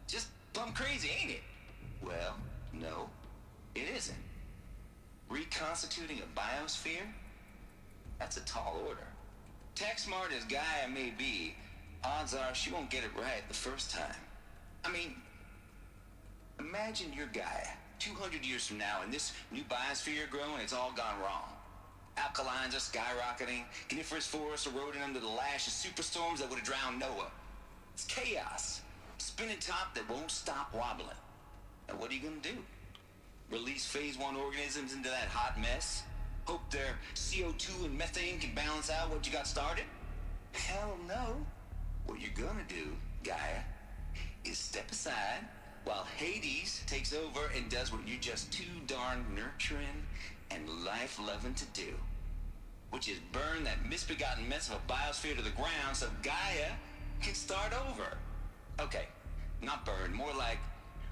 Just plumb crazy, ain't it? Well, no, it isn't. Reconstituting a biosphere? That's a tall order. Tech smart as Gaia may be, odds are she won't get it right the first time. I mean, imagine you're Gaia, 200 years from now, and this new biosphere you're growing, it's all gone wrong. Alkalines are skyrocketing, coniferous forests eroding under the lash of superstorms that would have drowned Noah. It's chaos. Spinning top that won't stop wobbling. And what are you gonna do? Release phase 1 organisms into that hot mess? Hope their CO2 and methane can balance out what you got started? Hell no. What you're gonna do, Gaia, is step aside while Hades takes over and does what you're just too darn nurturing and life-loving to do. Which is burn that misbegotten mess of a biosphere to the ground so Gaia can start over. Okay, not burn, more like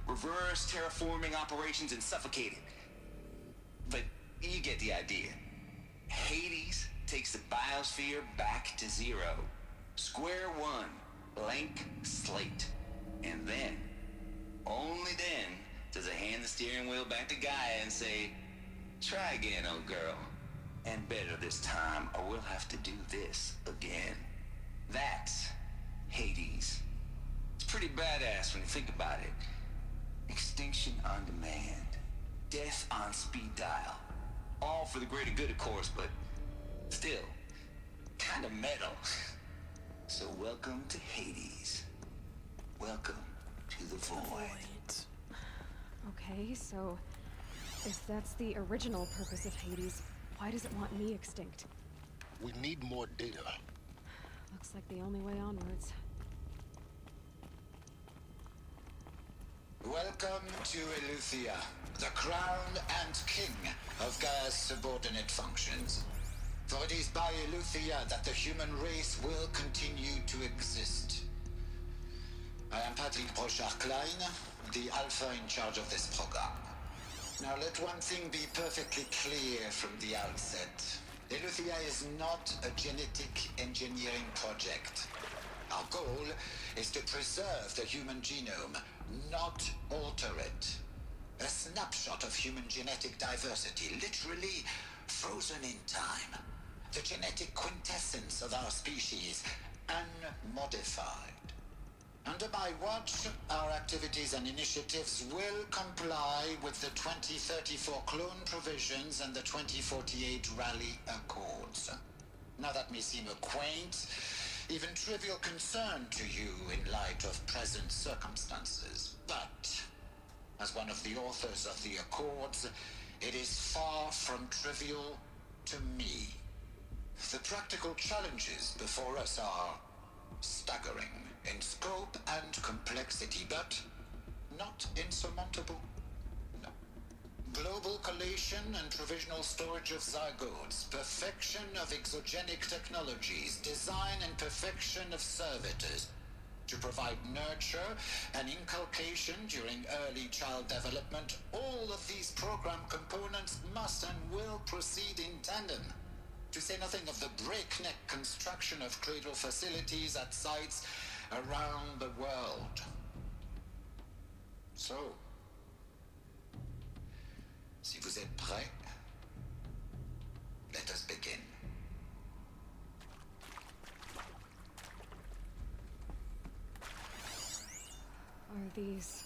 reverse terraforming operations and suffocate it. But you get the idea. Hades takes the biosphere back to zero. Square one, blank slate. And then, only then, does it hand the steering wheel back to Gaia and say, try again, old girl. And better this time, or we'll have to do this again. That's Hades. It's pretty badass when you think about it. Extinction on demand. Death on speed dial. All for the greater good, of course, but still, kind of metal. So welcome to Hades. Welcome to the void. Okay, so if that's the original purpose of Hades, why does it want me extinct? We need more data. Looks like the only way onwards. Welcome Welcome to Eleuthia, the crown and king of Gaia's subordinate functions. For it is by Eleuthia that the human race will continue to exist. I am Patrick Brochard-Klein, the Alpha in charge of this program. Now let one thing be perfectly clear from the outset. Eleuthia is not a genetic engineering project. Our goal is to preserve the human genome, not alter it. A snapshot of human genetic diversity, literally frozen in time. The genetic quintessence of our species, unmodified. Under my watch, our activities and initiatives will comply with the 2034 clone provisions and the 2048 Rally Accords. Now that may seem a quaint, even trivial concern to you in light of present circumstances, but as one of the authors of the Accords, it is far from trivial to me. The practical challenges before us are staggering in scope and complexity, but not insurmountable. No. Global collation and provisional storage of zygotes, perfection of exogenic technologies, design and perfection of servitors, to provide nurture and inculcation during early child development. All of these program components must and will proceed in tandem. To say nothing of the breakneck construction of cradle facilities at sites around the world. So, si vous êtes prêts, let us begin. Are these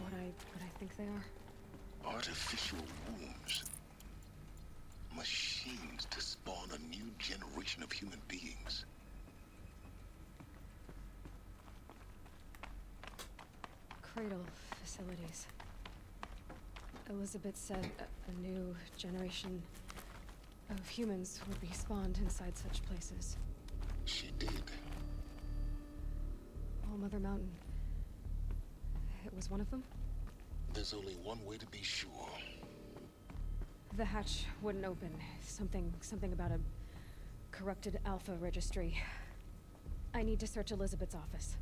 what I think they are? Artificial wombs. Machines to spawn a new generation of human beings. Cradle facilities. Elizabeth said a new generation of humans would be spawned inside such places. She did. All Mother Mountain. It was one of them? There's only one way to be sure. The hatch wouldn't open. Something about a corrupted Alpha registry. I need to search Elizabeth's office.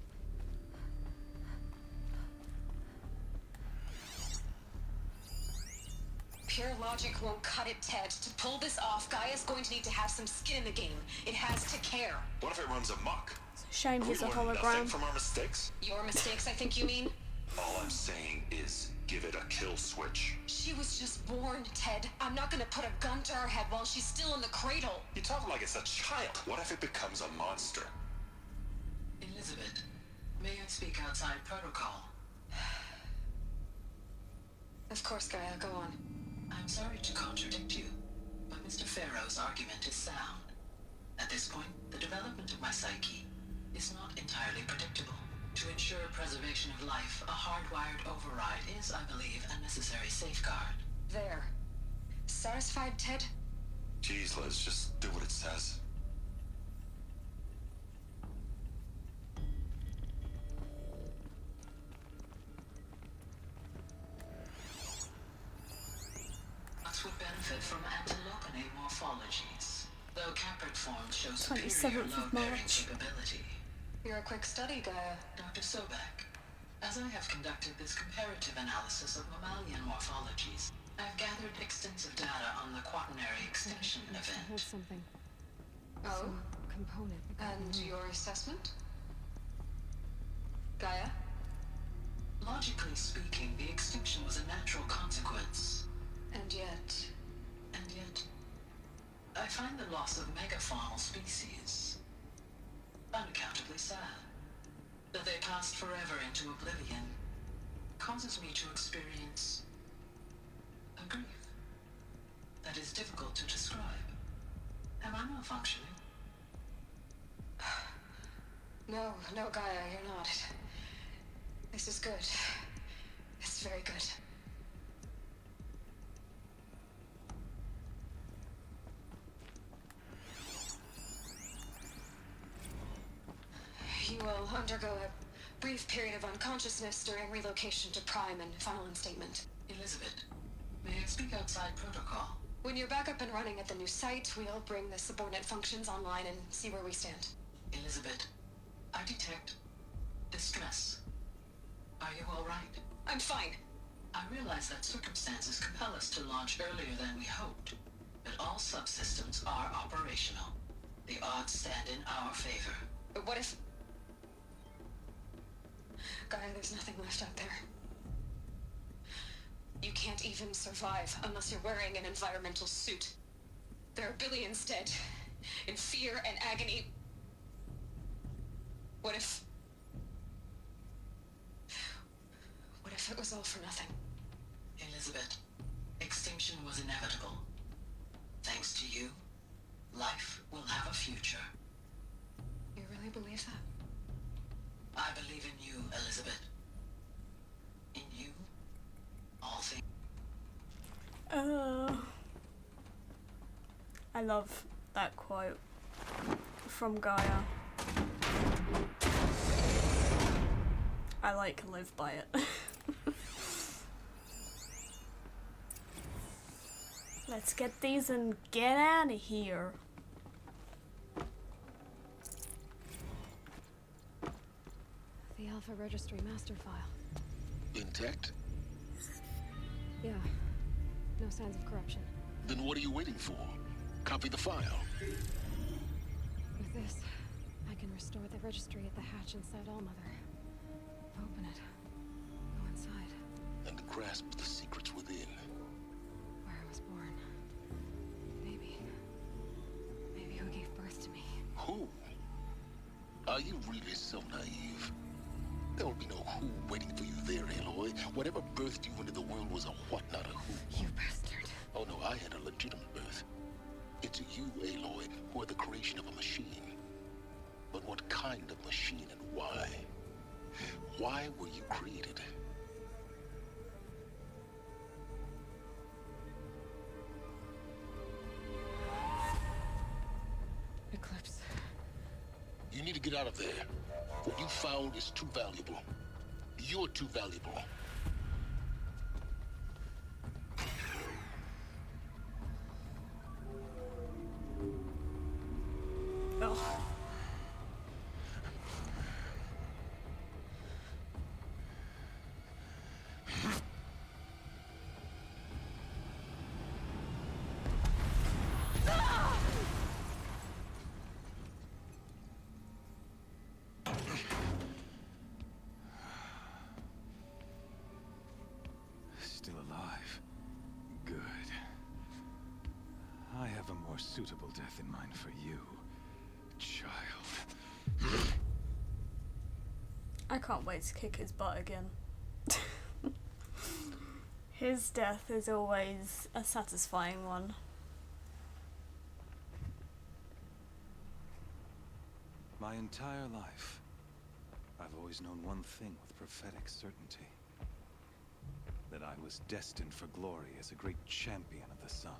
Pure logic won't cut it, Ted. To pull this off, Gaia's going to need to have some skin in the game. It has to care. What if it runs amok? Shame he's a Nothing hologram. from our mistakes? Your mistakes, I think you mean? All I'm saying is, give it a kill switch. She was just born, Ted. I'm not gonna put a gun to her head while she's still in the cradle. You talk like it's a child. What if it becomes a monster? Elizabeth, may I speak outside protocol? Of course, Gaia, go on. I'm sorry to contradict you, but Mr. Farrow's argument is sound. At this point, the development of my psyche is not entirely predictable. To ensure preservation of life, a hardwired override is, I believe, a necessary safeguard. There. Satisfied, Ted? Jeez, Liz, just do what it says. Nuts would benefit from antilopine morphologies, though caprid form shows 27th superior of load-bearing March. capability. You're a quick study, Gaia. Dr. Sobek, as I have conducted this comparative analysis of mammalian morphologies, I've gathered extensive data on the quaternary extinction I event. heard something. Oh? Some component. And your assessment? Gaia? Logically speaking, the extinction was a natural consequence. And yet, I find the loss of megafaunal species unaccountably sad. That they passed forever into oblivion causes me to experience a grief that is difficult to describe. Am I malfunctioning? No, Gaia, you're not. This is good. It's very good. You will undergo a Brief period of unconsciousness during relocation to Prime and final instatement. Elizabeth, may I speak outside protocol? When you're back up and running at the new site, we'll bring the subordinate functions online and see where we stand. Elizabeth, I detect distress. Are you all right? I'm fine. I realize that circumstances compel us to launch earlier than we hoped, but all subsystems are operational. The odds stand in our favor. But what if... Gaia, there's nothing left out there. You can't even survive unless you're wearing an environmental suit. There are billions dead, in fear and agony. What if it was all for nothing? Elizabeth, extinction was inevitable. Thanks to you, life will have a future. You really believe that? I believe in you, Elizabeth. In you, all things. I love that quote from Gaia. I live by it. Let's get these and get out of here. The Alpha Registry master file. Intact? Yeah. No signs of corruption. Then what are you waiting for? Copy the file. With this, I can restore the registry at the hatch inside Allmother. Open it. Go inside. And grasp the secrets within. Where I was born. Maybe who gave birth to me. Who? Are you really so naive? There will be no who waiting for you there, Aloy. Whatever birthed you into the world was a what, not a who. You bastard. Oh no, I had a legitimate birth. It's you, Aloy, who are the creation of a machine. But what kind of machine and why? Why were you created? Eclipse. You need to get out of there. What you found is too valuable. You're too valuable. Ugh. Still alive. Good. I have a more suitable death in mind for you, child. I can't wait to kick his butt again. His death is always a satisfying one. My entire life, I've always known one thing with prophetic certainty. That I was destined for glory as a great champion of the sun.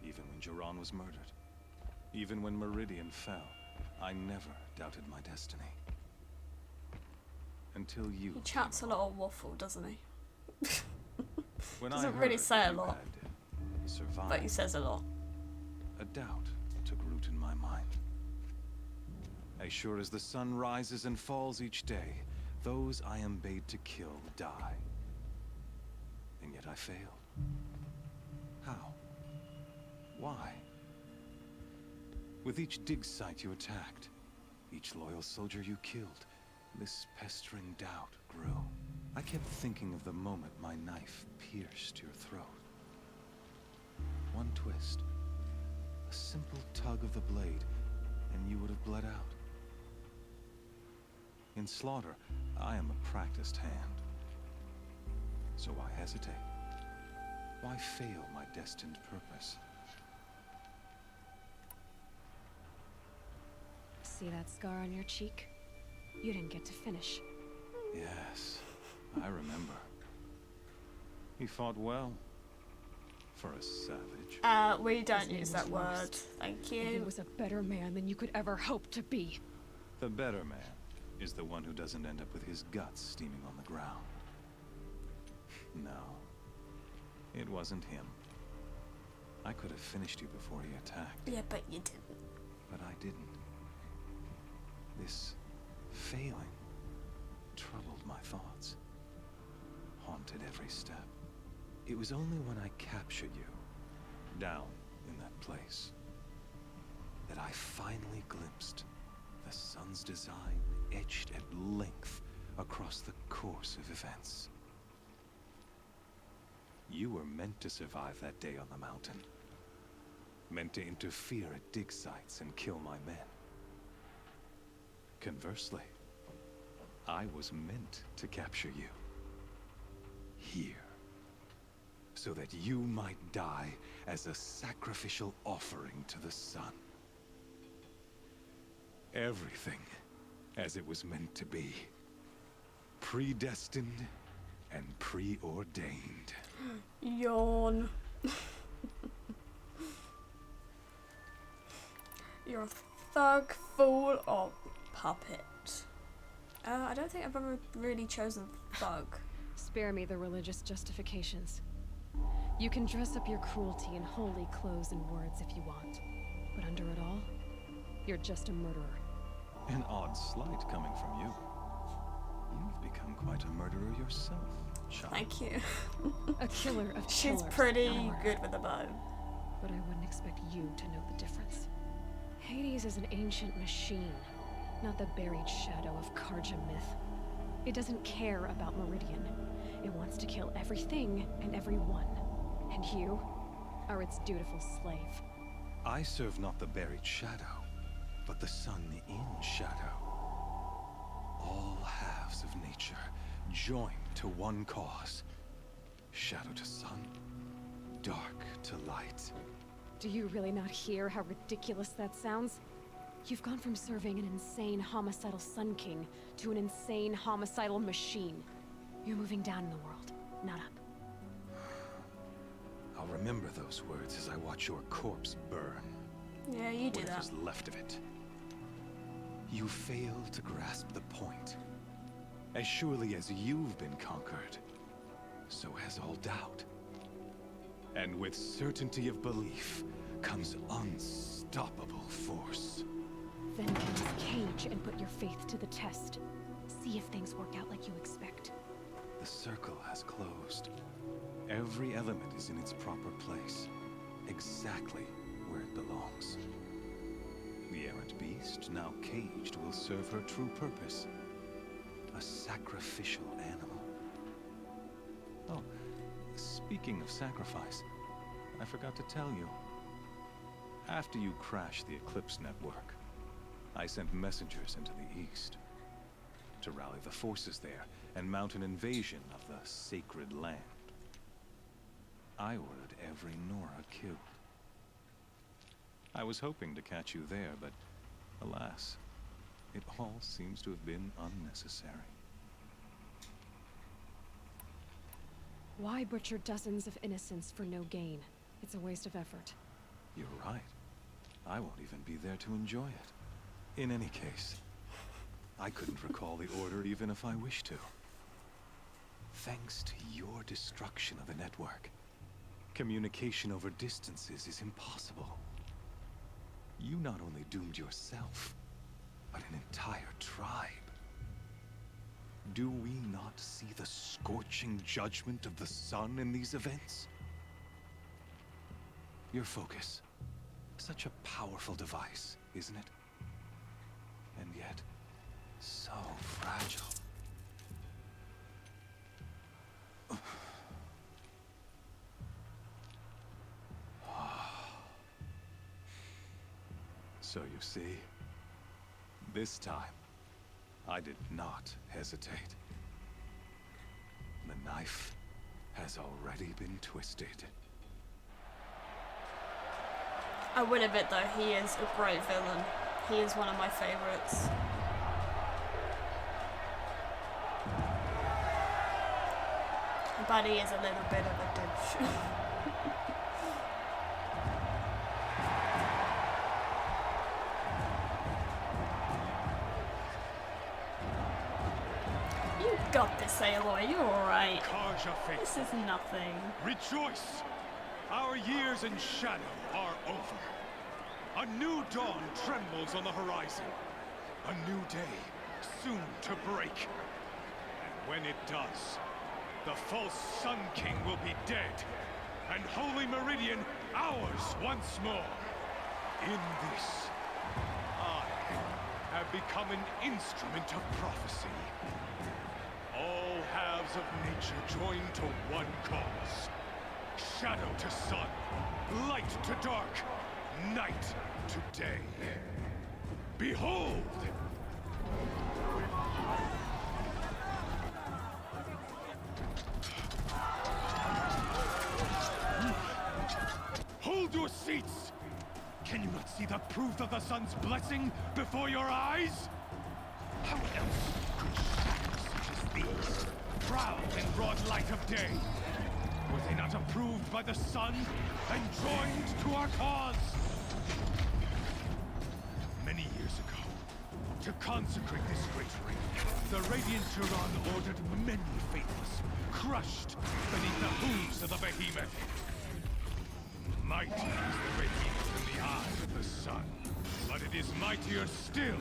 Even when Jiran was murdered, even when Meridian fell, I never doubted my destiny. Until you. He chats a lot of waffle, doesn't he? When Doesn't really say a lot, survived, but he says a lot. a doubt took root in my mind. As sure as the sun rises and falls each day, those I am bade to kill die. And yet I failed. How? Why? With each dig site you attacked, each loyal soldier you killed, this pestering doubt grew. I kept thinking of the moment my knife pierced your throat. One twist, a simple tug of the blade, and you would have bled out. In slaughter, I am a practiced hand. So why hesitate? Why fail my destined purpose? See that scar on your cheek? You didn't get to finish. Yes, I remember. He fought well. For a savage. We don't use that word. Thank you. He was a better man than you could ever hope to be. The better man is the one who doesn't end up with his guts steaming on the ground. No, it wasn't him. I could have finished you before he attacked. Yeah, but you didn't. But I didn't. This failing troubled my thoughts, haunted every step. It was only when I captured you, down in that place, that I finally glimpsed the sun's design etched at length across the course of events. You were meant to survive that day on the mountain. Meant to interfere at dig sites and kill my men. Conversely, I was meant to capture you. Here. So that you might die as a sacrificial offering to the sun. Everything as it was meant to be. Predestined and preordained. Yawn. You're a thug, fool, or puppet. I don't think I've ever really chosen thug. Spare me the religious justifications. You can dress up your cruelty in holy clothes and words if you want. But under it all, you're just a murderer. An odd slight coming from you. You've become quite a murderer yourself, child. Thank you. A killer of She's killers, pretty good with a bow. But I wouldn't expect you to know the difference. Hades is an ancient machine, not the buried shadow of Karja myth. It doesn't care about Meridian. It wants to kill everything and everyone. And you are its dutiful slave. I serve not the buried shadow, but the sun in shadow. All halves of nature joined to one cause. Shadow to sun, dark to light. Do you really not hear how ridiculous that sounds? You've gone from serving an insane homicidal Sun King to an insane homicidal machine. You're moving down in the world, not up. I'll remember those words as I watch your corpse burn. Yeah, you do that. What is left of it. You fail to grasp the point. As surely as you've been conquered, so has all doubt. And with certainty of belief comes unstoppable force. Then get this cage and put your faith to the test. See if things work out like you expect. The circle has closed. Every element is in its proper place, exactly where it belongs. The errant beast, now caged, will serve her true purpose. A sacrificial animal. Oh, speaking of sacrifice, I forgot to tell you. After you crashed the Eclipse network, I sent messengers into the east to rally the forces there and mount an invasion of the sacred land. I ordered every Nora killed. I was hoping to catch you there, but alas, it all seems to have been unnecessary. Why butcher dozens of innocents for no gain? It's a waste of effort. You're right. I won't even be there to enjoy it. In any case, I couldn't recall the order even if I wished to. Thanks to your destruction of the network, communication over distances is impossible. You not only doomed yourself, but an entire tribe. Do we not see the scorching judgment of the sun in these events? Your focus. Such a powerful device, isn't it? And yet, so fragile. So you see, this time, I did not hesitate. The knife has already been twisted. I will admit though, he is a great villain. He is one of my favourites. But he is a little bit of a douche. got this, Aloy. You're alright. This is nothing. Rejoice! Our years in shadow are over. A new dawn trembles on the horizon. A new day, soon to break. And when it does, the false Sun King will be dead, and Holy Meridian ours once more. In this, I have become an instrument of prophecy. All halves of nature join to one cause. Shadow to sun, light to dark, night to day. Behold! Hold your seats! Can you not see the proof of the sun's blessing before your eyes? How else could shadows such as these prowl in broad light of day? Were they not approved by the sun and joined to our cause? Many years ago, to consecrate this great ring, the Radiant Turan ordered many faithless, crushed beneath the hooves of the behemoth. Mighty is the radiance in the eye of the sun, but it is mightier still,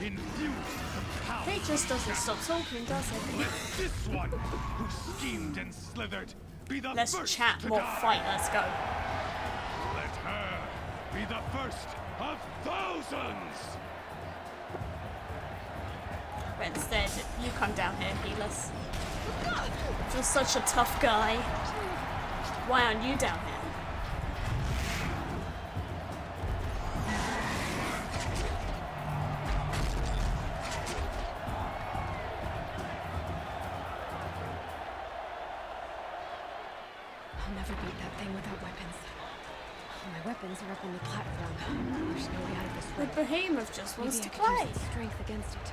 infused with power. He just doesn't stop talking, does he? Let this one, who schemed and slithered, be the Let's first chat, to more die. fight, let's go. Let her be the first of thousands. But instead, you come down here, Helis. You're such a tough guy. Why aren't you down here? I'll never beat that thing without weapons. My weapons are up on the platform. There's no way out of this The way. behemoth just wants Maybe to I could play. use its strength against it.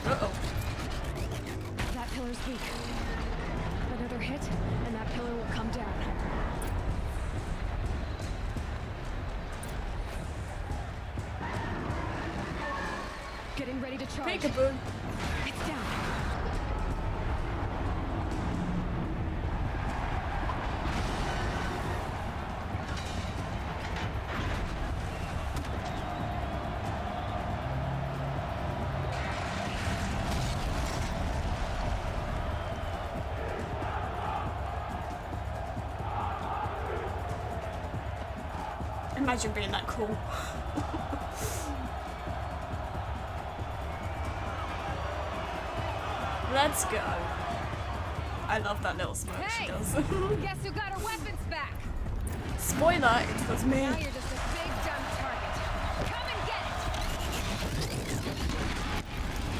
Uh-oh. That pillar's weak. Another hit, and that pillar will come down. Getting ready to charge. Peekaboo. It's down. Imagine being that cool. Let's go. I love that little smirk she does. Guess who got her weapons back? Spoiler, it was me. Now you're just a big dumb target. Come and get it!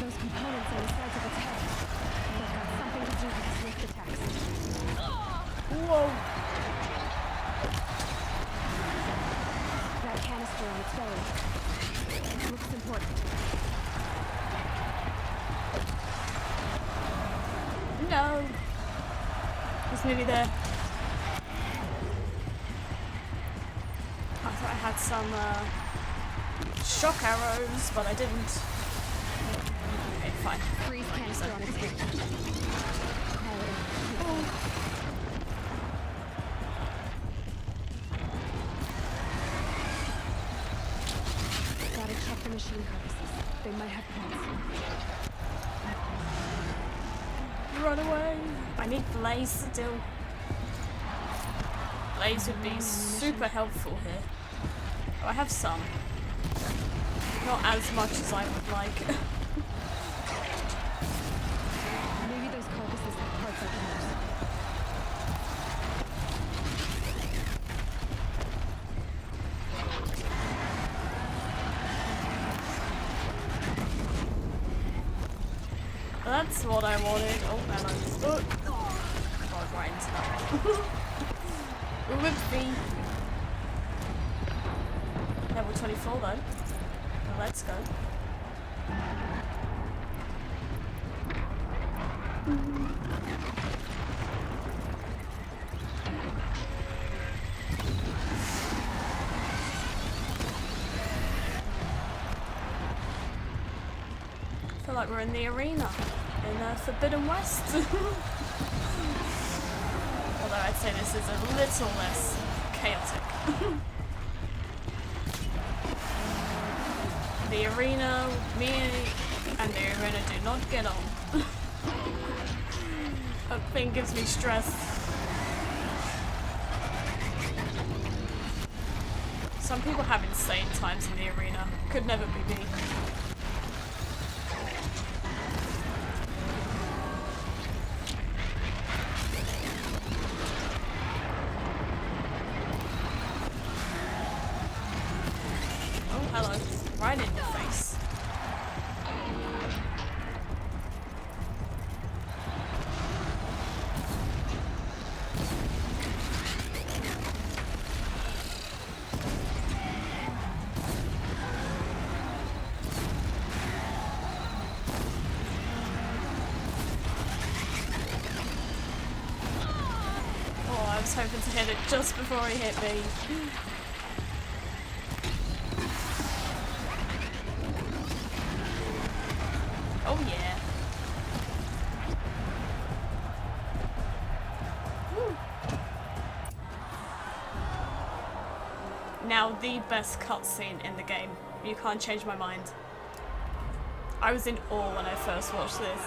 Those components on the sides of its head. They've got something to do with its lift attacks. Whoa. That canister on its belly. Looks important. No. It's nearly there. I thought I had some shock arrows, but I didn't. Okay, fine. Freeze canister on its head. Gotta check the machine carcasses. They might have points. Run away! I need Blaze still. Blaze would be super helpful here. Oh, I have some. Not as much as I would like. Maybe those carcasses have parts I can use. That's what I wanted. Oh, and I just oh, right into that one. Whoopsie. Level 24 though. Well, let's go. like we're in the arena in Forbidden West. Although I'd say this is a little less chaotic. The arena, me and the arena do not get on. That thing gives me stress. Some people have insane times in the arena. Could never be me. Oh, hello. Right in the face. I was hoping to hit it just before he hit me. Oh yeah. Woo. Now the best cutscene in the game. You can't change my mind. I was in awe when I first watched this.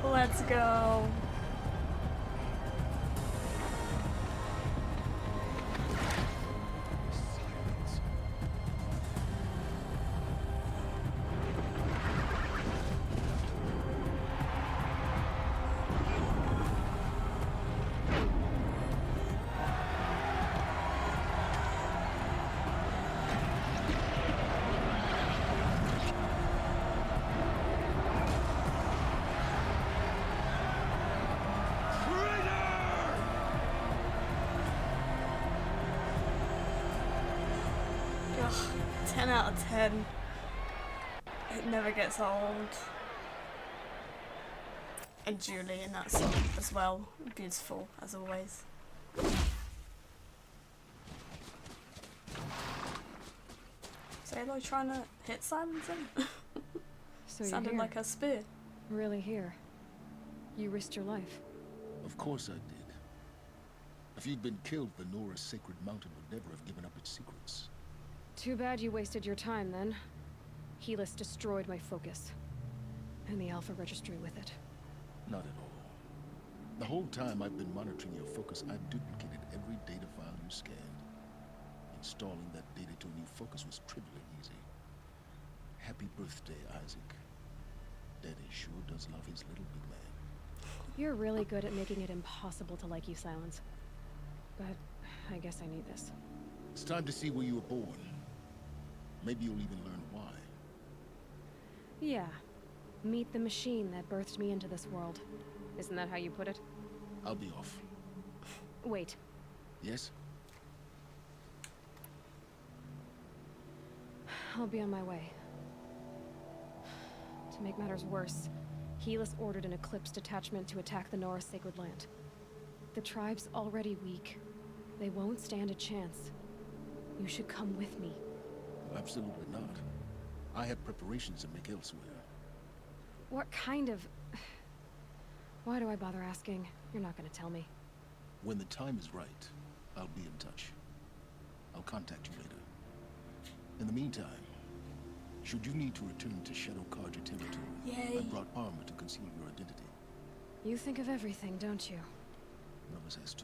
Let's go. Ugh, 10 out of 10. It never gets old. And Julie in that song as well. Beautiful, as always. So Aloy trying to hit Silence in? So Sounded you're like a spear. Really here? You risked your life? Of course I did. If you'd been killed, the Nora's sacred mountain would never have given up its secrets. Too bad you wasted your time then. Helis destroyed my focus. And the Alpha Registry with it. Not at all. The whole time I've been monitoring your focus, I've duplicated every data file you scanned. Installing that data to a new focus was trivially easy. Happy birthday, Isaac. Daddy sure does love his little big man. You're really good at making it impossible to like you, Silence. But I guess I need this. It's time to see where you were born. Maybe you'll even learn why. Yeah. Meet the machine that birthed me into this world. Isn't that how you put it? I'll be off. Wait. Yes? I'll be on my way. To make matters worse, Helis ordered an Eclipse detachment to attack the Nora sacred land. The tribe's already weak. They won't stand a chance. You should come with me. Absolutely not. I have preparations to make elsewhere. What kind of... Why do I bother asking? You're not gonna tell me. When the time is right, I'll be in touch. I'll contact you later. In the meantime, should you need to return to Shadow Carja territory, Yay. I brought armor to conceal your identity. You think of everything, don't you? One of us has to.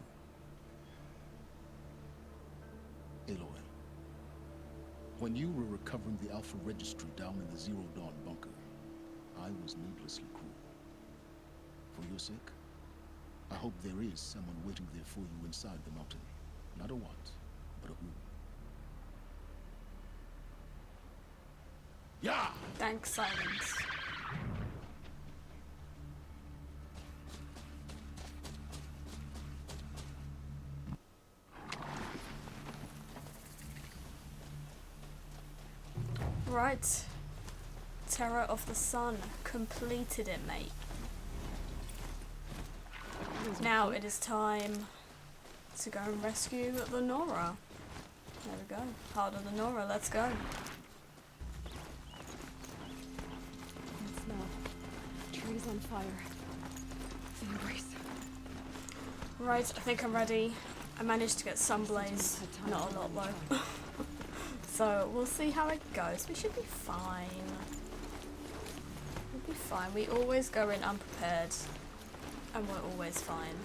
Aloy, When you were recovering the Alpha Registry down in the Zero Dawn bunker, I was needlessly cruel. For your sake, I hope there is someone waiting there for you inside the mountain. Not a what, but a who. Yeah! Thanks, silence. Right. Terror of the Sun. Completed it, mate. Now it is time to go and rescue the Nora. There we go. Heart of the Nora, let's go. Smell. Trees on fire. The embrace. Right, I think I'm ready. I managed to get some blaze. Not a lot though. So we'll see how it goes. We should be fine. We'll be fine. We always go in unprepared. And we're always fine.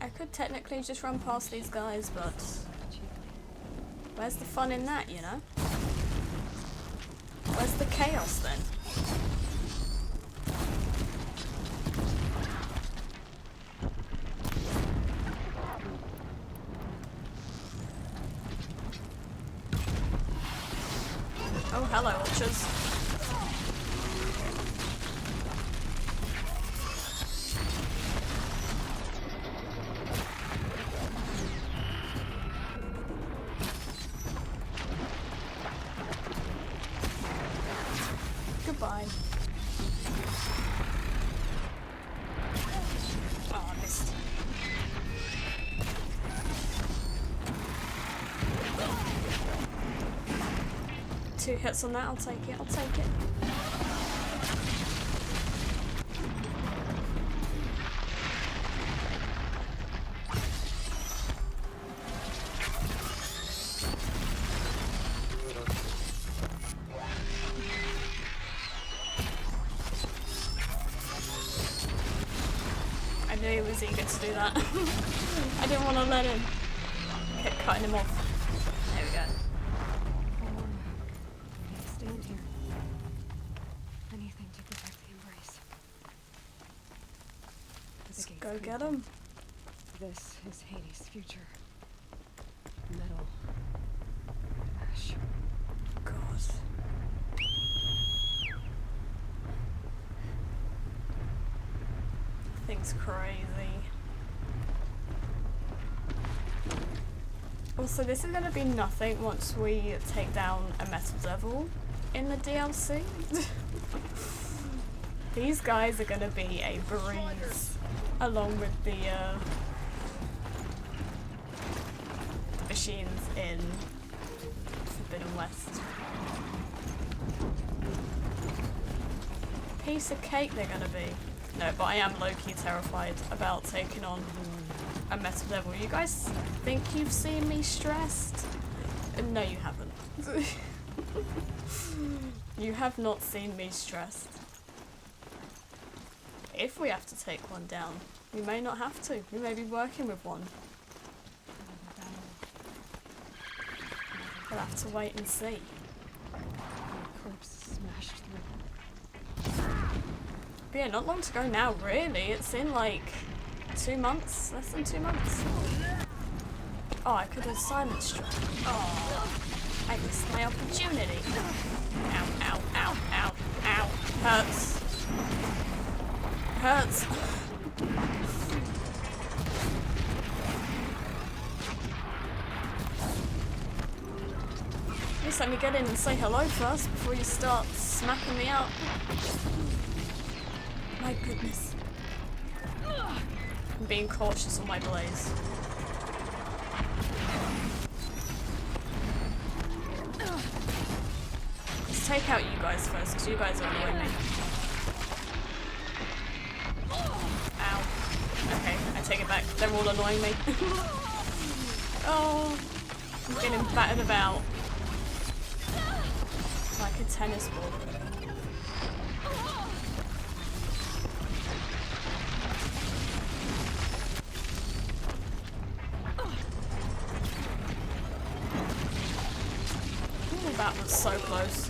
I could technically just run past these guys, but where's the fun in that, you know? Where's the chaos then? Oh, hello, Ultras. Goodbye. Oh, I missed. 2 hits on that, I'll take it, I'll take it. I knew he was eager to do that. I didn't want to let him. Kept cutting him off. There we go. Stand here. Anything to protect the embrace. Let's go get him. This is Hades' future. Metal. Ash. God. Thing's crazy. Also, this is going to be nothing once we take down a Metal Devil in the DLC. These guys are going to be a breeze, along with the machines in Forbidden West. Piece of cake they're going to be. No, but I am low-key terrified about taking on a Metal Devil. You guys think you've seen me stressed? No, you haven't. You have not seen me stressed. If we have to take one down, we may not have to. We may be working with one. We'll have to wait and see. Eclipse smashed through. But yeah, not long to go now, really. It's in like 2 months, less than 2 months. Oh, I could have silent struck. Oh, I missed my opportunity. Ow, ow, ow, ow, ow. Hurts. Hurts. At least let me get in and say hello first before you start smacking me up. My goodness. I'm being cautious on my blaze. Let's take out you guys first, because you guys are annoying me. Ow. Okay, I take it back. They're all annoying me. Oh, I'm getting battered about like a tennis ball. So close.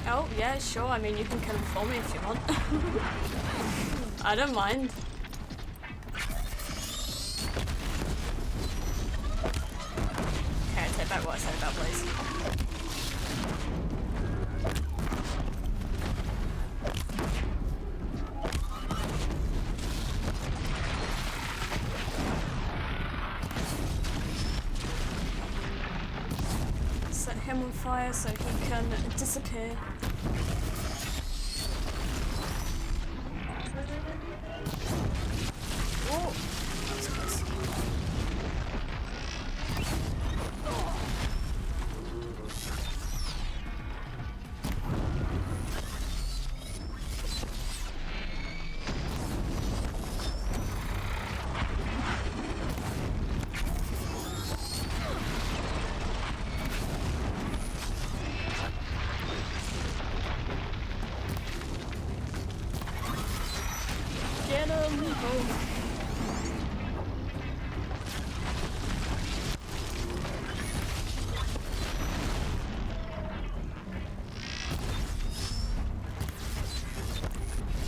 Oh, yeah, sure. I mean, you can kill him for me if you want. I don't mind. Okay, I take back what I said about Blaze. Set him on fire so he can disappear. Oh, that's close. Get him! Oh.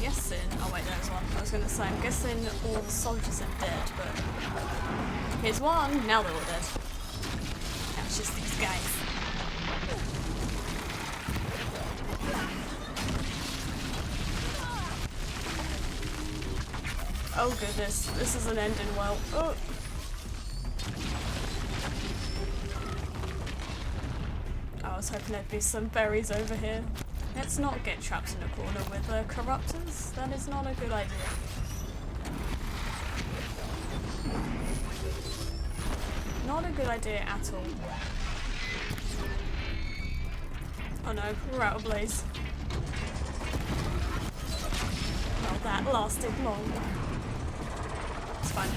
Guessing. Oh wait, there's one. I was gonna say, I'm guessing all the soldiers are dead, but here's one. Now they're all dead. Now it's just these guys. Oh goodness, this isn't ending well. Oh. I was hoping there'd be some berries over here. Let's not get trapped in a corner with corruptors. That is not a good idea. Not a good idea at all. Oh no, we're out of blaze. Well, that lasted long. It's fine.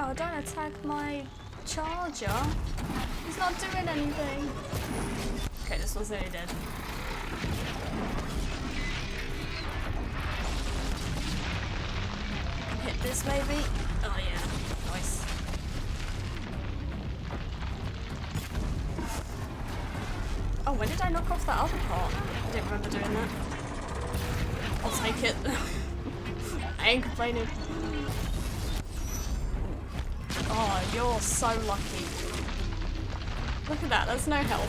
Oh, don't attack my charger. He's not doing anything. Okay, this one's nearly dead. Hit this maybe? Oh yeah, nice. Oh, when did I knock off that other part? I didn't remember doing that. I'll take it. I ain't complaining. Oh, you're so lucky. Look at that, there's no help.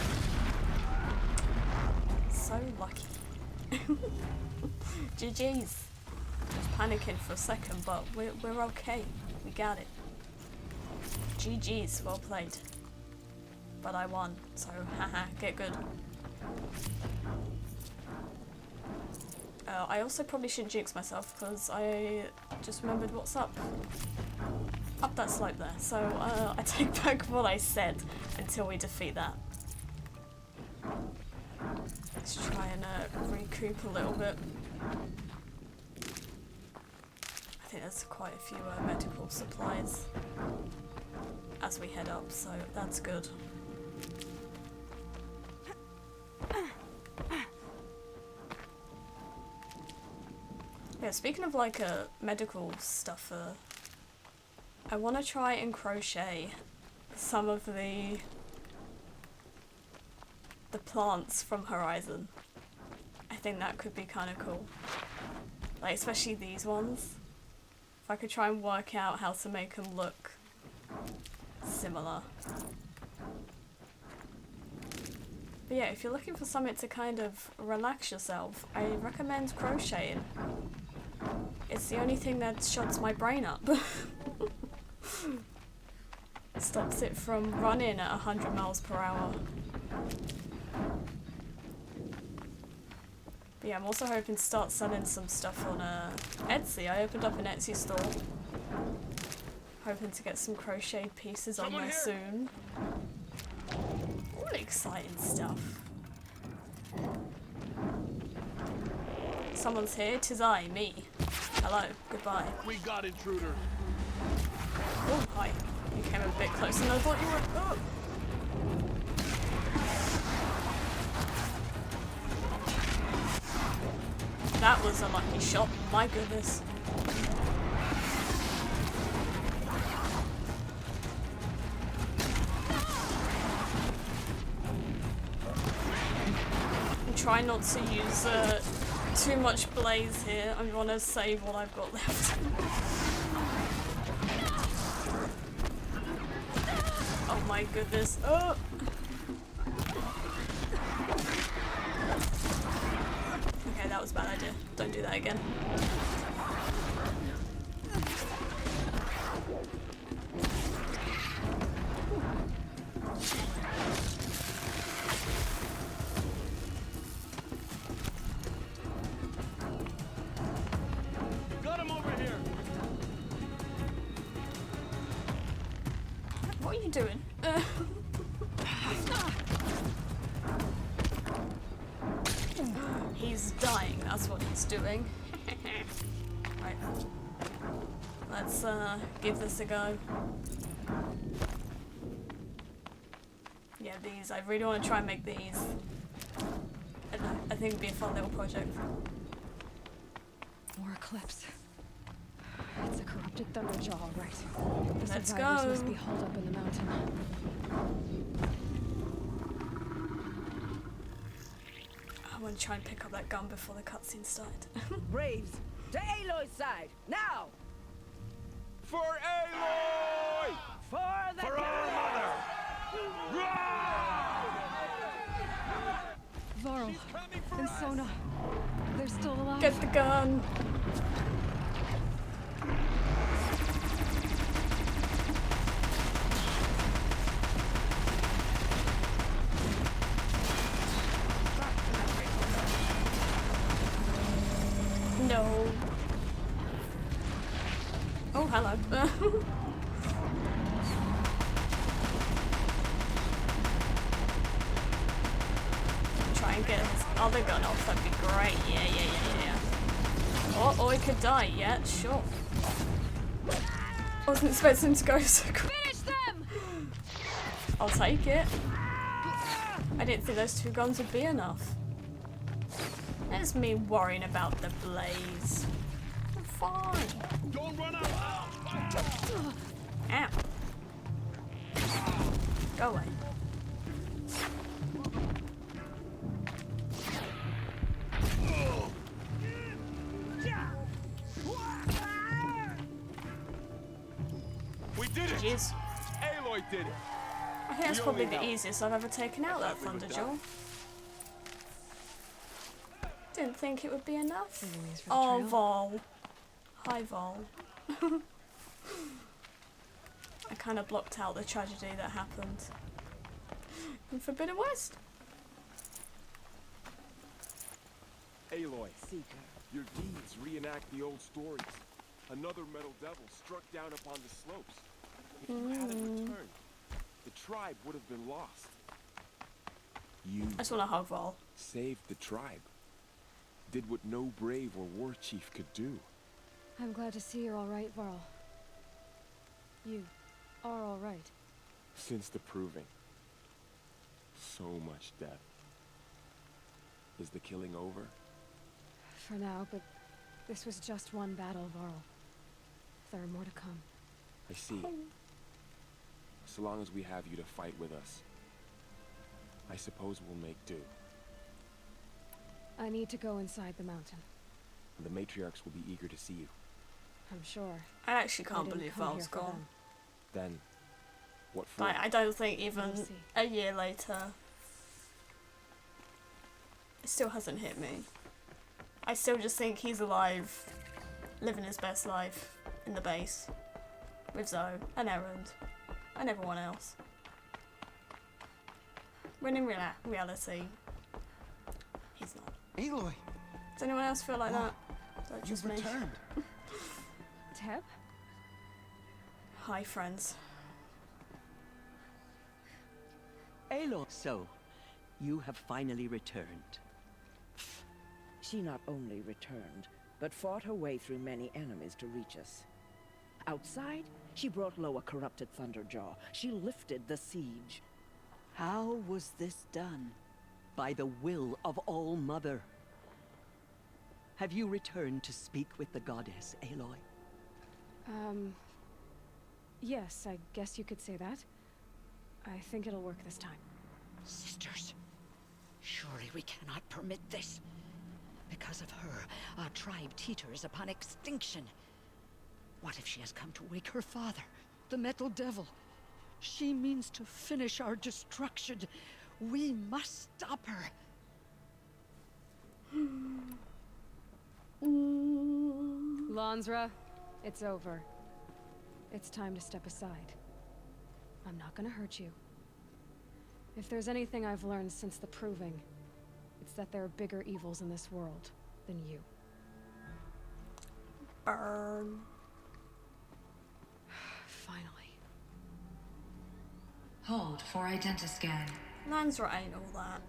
So lucky. GG's. Just panicking for a second, but we're okay. We got it. GG's, well played. But I won, so haha, get good. I also probably shouldn't jinx myself because I just remembered what's up. Up that slope there, so I take back what I said until we defeat that. Let's try and recoup a little bit. I think there's quite a few medical supplies as we head up, so that's good. Yeah, speaking of like medical stuff, I want to try and crochet some of the plants from Horizon. I think that could be kind of cool. Like, especially these ones. If I could try and work out how to make them look similar. But yeah, if you're looking for something to kind of relax yourself, I recommend crocheting. It's the only thing that shuts my brain up. Stops it from running at 100 miles per hour. But yeah, I'm also hoping to start selling some stuff on Etsy. I opened up an Etsy store. Hoping to get some crocheted pieces on there soon. All exciting stuff. Someone's here. 'Tis I, me. Hello. Goodbye. We got intruder. Oh, hi. You came a bit closer than I thought you would. Oh. That was a lucky shot. My goodness. Try not to use too much blaze here. I want to save what I've got left. Oh my goodness. Oh! Okay, that was a bad idea. Don't do that again. What are you doing? He's dying, that's what he's doing. Right. Let's give this a go. Yeah, these. I really want to try and make these. I don't know, I think it'd be a fun little project. More Eclipse. It's a corrupted Thunderjaw, all right. The Let's survivors go. must be holed up in the mountain. I want to try and pick up that gun before the cutscene started. Braves, to Aloy's side, now! For Aloy! For the For our mother! Varl and Sona, they're still alive. Get the gun! No. Oh, hello. Try and get his other gun off, that'd be great. Yeah. Oh, he could die, yeah, sure. Wasn't expecting to go so quick. Finish them! I'll take it. I didn't think those 2 guns would be enough. There's me worrying about the blaze. I'm fine. Don't run out! Ow. Go away. We did it! Jeez. Aloy did it! I think that's probably the easiest I've ever taken out that Thunderjaw. Didn't think it would be enough. Oh, Vol. Hi, Vol. I kind of blocked out the tragedy that happened in Forbidden West. Aloy, your deeds reenact the old stories. Another metal devil struck down upon the slopes. If you hadn't returned, the tribe would have been lost. You I just want to hug Vol. saved the tribe. Did what no brave or war chief could do. I'm glad to see you're all right, Varl. You are all right. Since the proving. So much death. Is the killing over? For now, but this was just one battle, Varl. There are more to come. I see. So long as we have you to fight with us, I suppose we'll make do. I need to go inside the mountain. The matriarchs will be eager to see you. I'm sure. I actually can't didn't believe come Val's here for gone. them. Then, what for? Like, I don't think even We'll see. a year later It still hasn't hit me. I still just think he's alive, living his best life in the base, with Zoe and Erend, and everyone else. When in reality, he's not. Aloy! Does anyone else feel like that? That's just me. Returned. Teb? Hi, friends. Aloy, so you have finally returned. She not only returned, but fought her way through many enemies to reach us. Outside, she brought low a corrupted Thunderjaw. She lifted the siege. How was this done? By the will of All-Mother. Have you returned to speak with the goddess, Aloy? Yes, I guess you could say that. I think it'll work this time. Sisters, surely we cannot permit this. Because of her, our tribe teeters upon extinction. What if she has come to wake her father, the Metal Devil? She means to finish our destruction. We must stop her. Lansra, it's over. It's time to step aside. I'm not gonna hurt you. If there's anything I've learned since the Proving, it's that there are bigger evils in this world than you. Burn. Finally. Hold for identiscan. Lansra ain't all that.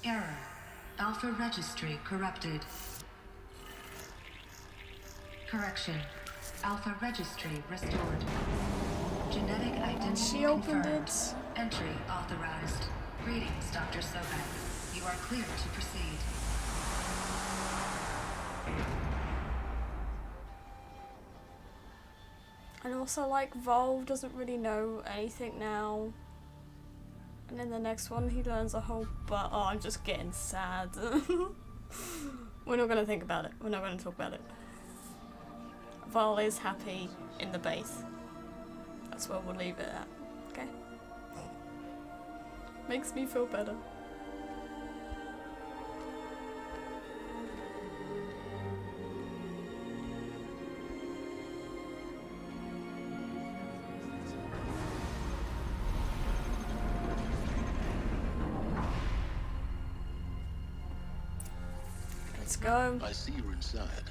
Error. Alpha registry corrupted. Correction. Alpha registry restored. Genetic identity She opened confirmed. it. Entry authorized. Greetings, Dr. Sobek. You are clear to proceed. And also, like, Volve doesn't really know anything now. And in the next one, he learns a whole but. Oh, I'm just getting sad. We're not gonna think about it. We're not gonna talk about it. Vol is happy in the base. That's where we'll leave it at. Okay? Makes me feel better. Let's go. I see you're inside.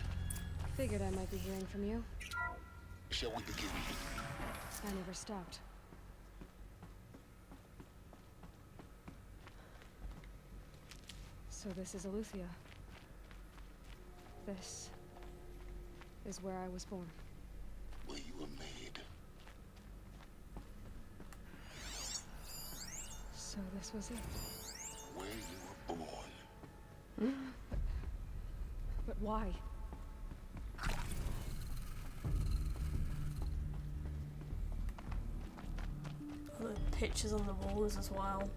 Figured I might be hearing from you. Shall we begin? I never stopped. So this is Aletheia. This is where I was born. Where you were made. So this was it. Where you were born. But why? The pictures on the walls as well.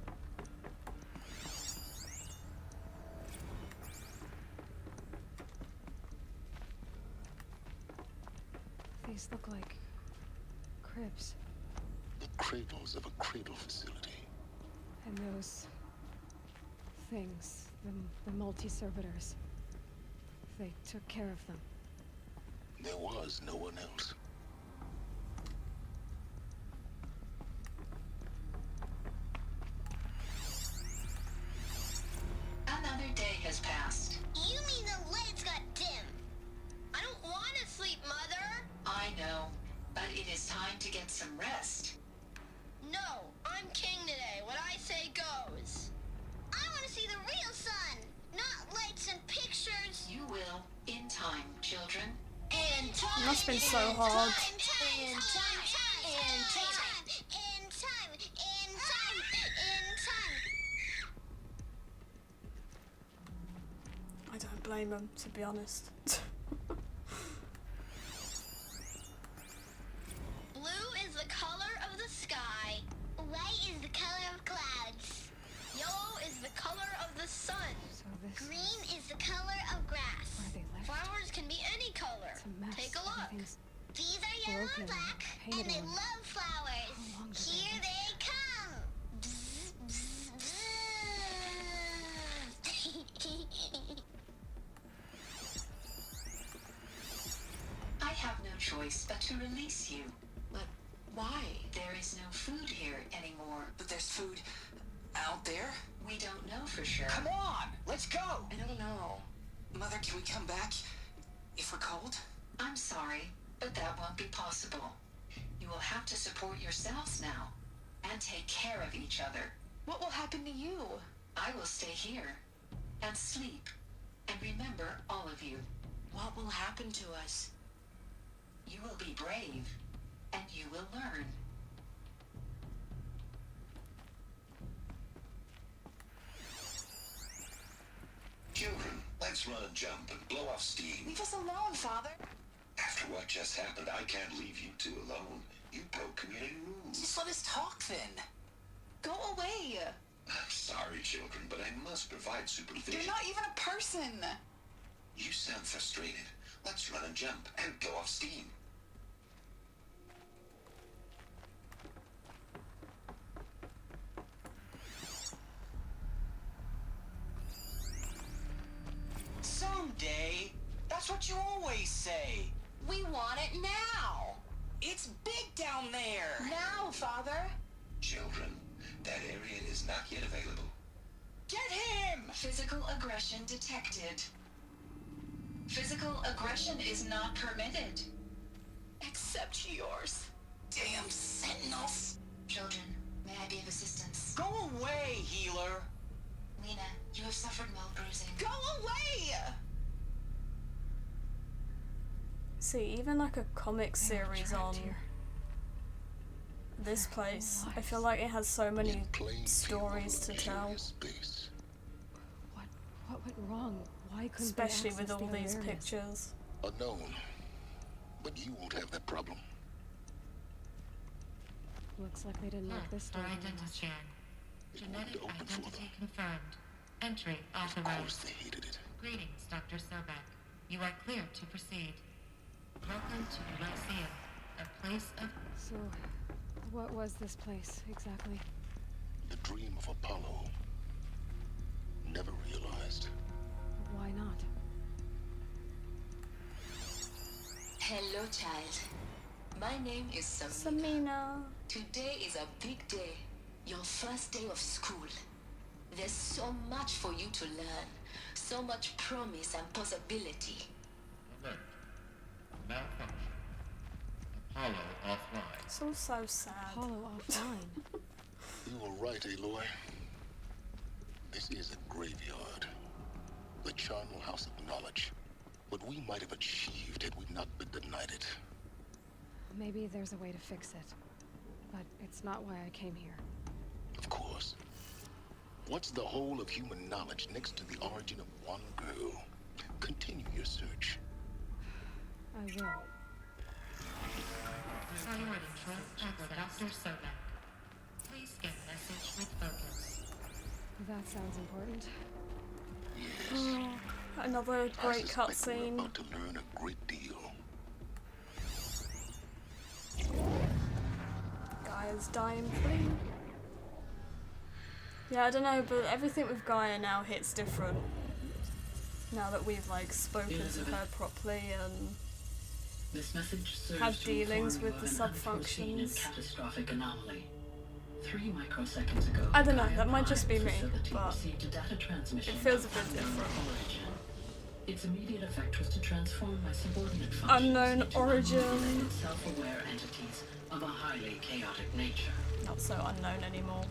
These look like cribs. The cradles of a cradle facility. And those things, the multi-servitors, they took care of them. There was no one else. Another day has passed. You mean the lights got dim? I don't want to sleep, Mother! I know, but it is time to get some rest. No, I'm king today. What I say goes. I want to see the real sun, not lights and pictures. You will, in time, children. In time. It must have been so hard. In time. I don't blame him, to be honest. Blue is the color of the sky. White is the color of clouds. Yellow is the color of the sun. So this... Green is the color of grass. Where are they left? Flowers can be any color. It's a mess. Take a look. Everything's These are yellow and broken, black, painted and they on. love flowers. How long do they Here live? they come. Bzz, bzz. choice but to release you. But why? There is no food here anymore. But there's food out there? We don't know for sure. Come on, let's go! I don't know. Mother, can we come back if we're cold? I'm sorry, but that won't be possible. You will have to support yourselves now, and take care of each other. What will happen to you? I will stay here, and sleep, and remember all of you. What will happen to us? You will be brave, and you will learn. Children, let's run and jump and blow off steam. Leave us alone, Father. After what just happened, I can't leave you two alone. You broke community rules. Just let us talk then. Go away. I'm sorry, children, but I must provide supervision. You're not even a person. You sound frustrated. Let's run and jump and blow off steam. Someday. That's what you always say. We want it now. It's big down there. Now, Father. Children, that area is not yet available. Get him! Physical aggression detected. Physical aggression is not permitted. Except yours. Damn sentinels. Children, may I be of assistance? Go away, healer. Lena, you have suffered mild bruising. Go away! See, even like a comic series on this place, I feel like it has so many stories to tell. What went wrong? Why couldn't Especially they with access all the these other areas? pictures. Unknown. But you won't have that problem. Looks like they didn't like this door very much. Genetic identity confirmed. Entry authorized. Of course they hated it. Greetings, Dr. Sobek. You are clear to proceed. Welcome to the Lyceum, a place of... So, what was this place, exactly? The dream of Apollo. Never realized. Why not? Hello, child. My name is Samina. Today is a big day. Your first day of school. There's so much for you to learn. So much promise and possibility. Alert. Malfunction. Apollo offline. It's all so sad. Apollo offline. You were right, Aloy. This is a graveyard. The charnel house of knowledge. What we might have achieved had we not been denied it. Maybe there's a way to fix it. But it's not why I came here. Of course. What's the whole of human knowledge next to the origin of one girl? Continue your search. I will. Priority for Dr. Sobek. Please get message with focus. That sounds important. Yes. Another great We're cutscene. about to learn a great deal. Gaia's dying clean. Yeah, I don't know, but everything with Gaia now hits different. Now that we've like spoken to her properly and this message serves had to dealings inform with you the of an unforeseen and subfunctions. catastrophic anomaly. 3 microseconds ago, I don't know, Gaia that might just be Prime me, facility but received a data transmission it feels a from bit unknown different. origin. Its immediate effect was to transform my subordinate functions Unknown into origin. unmodulated, self-aware entities of a highly chaotic nature. Not so unknown anymore.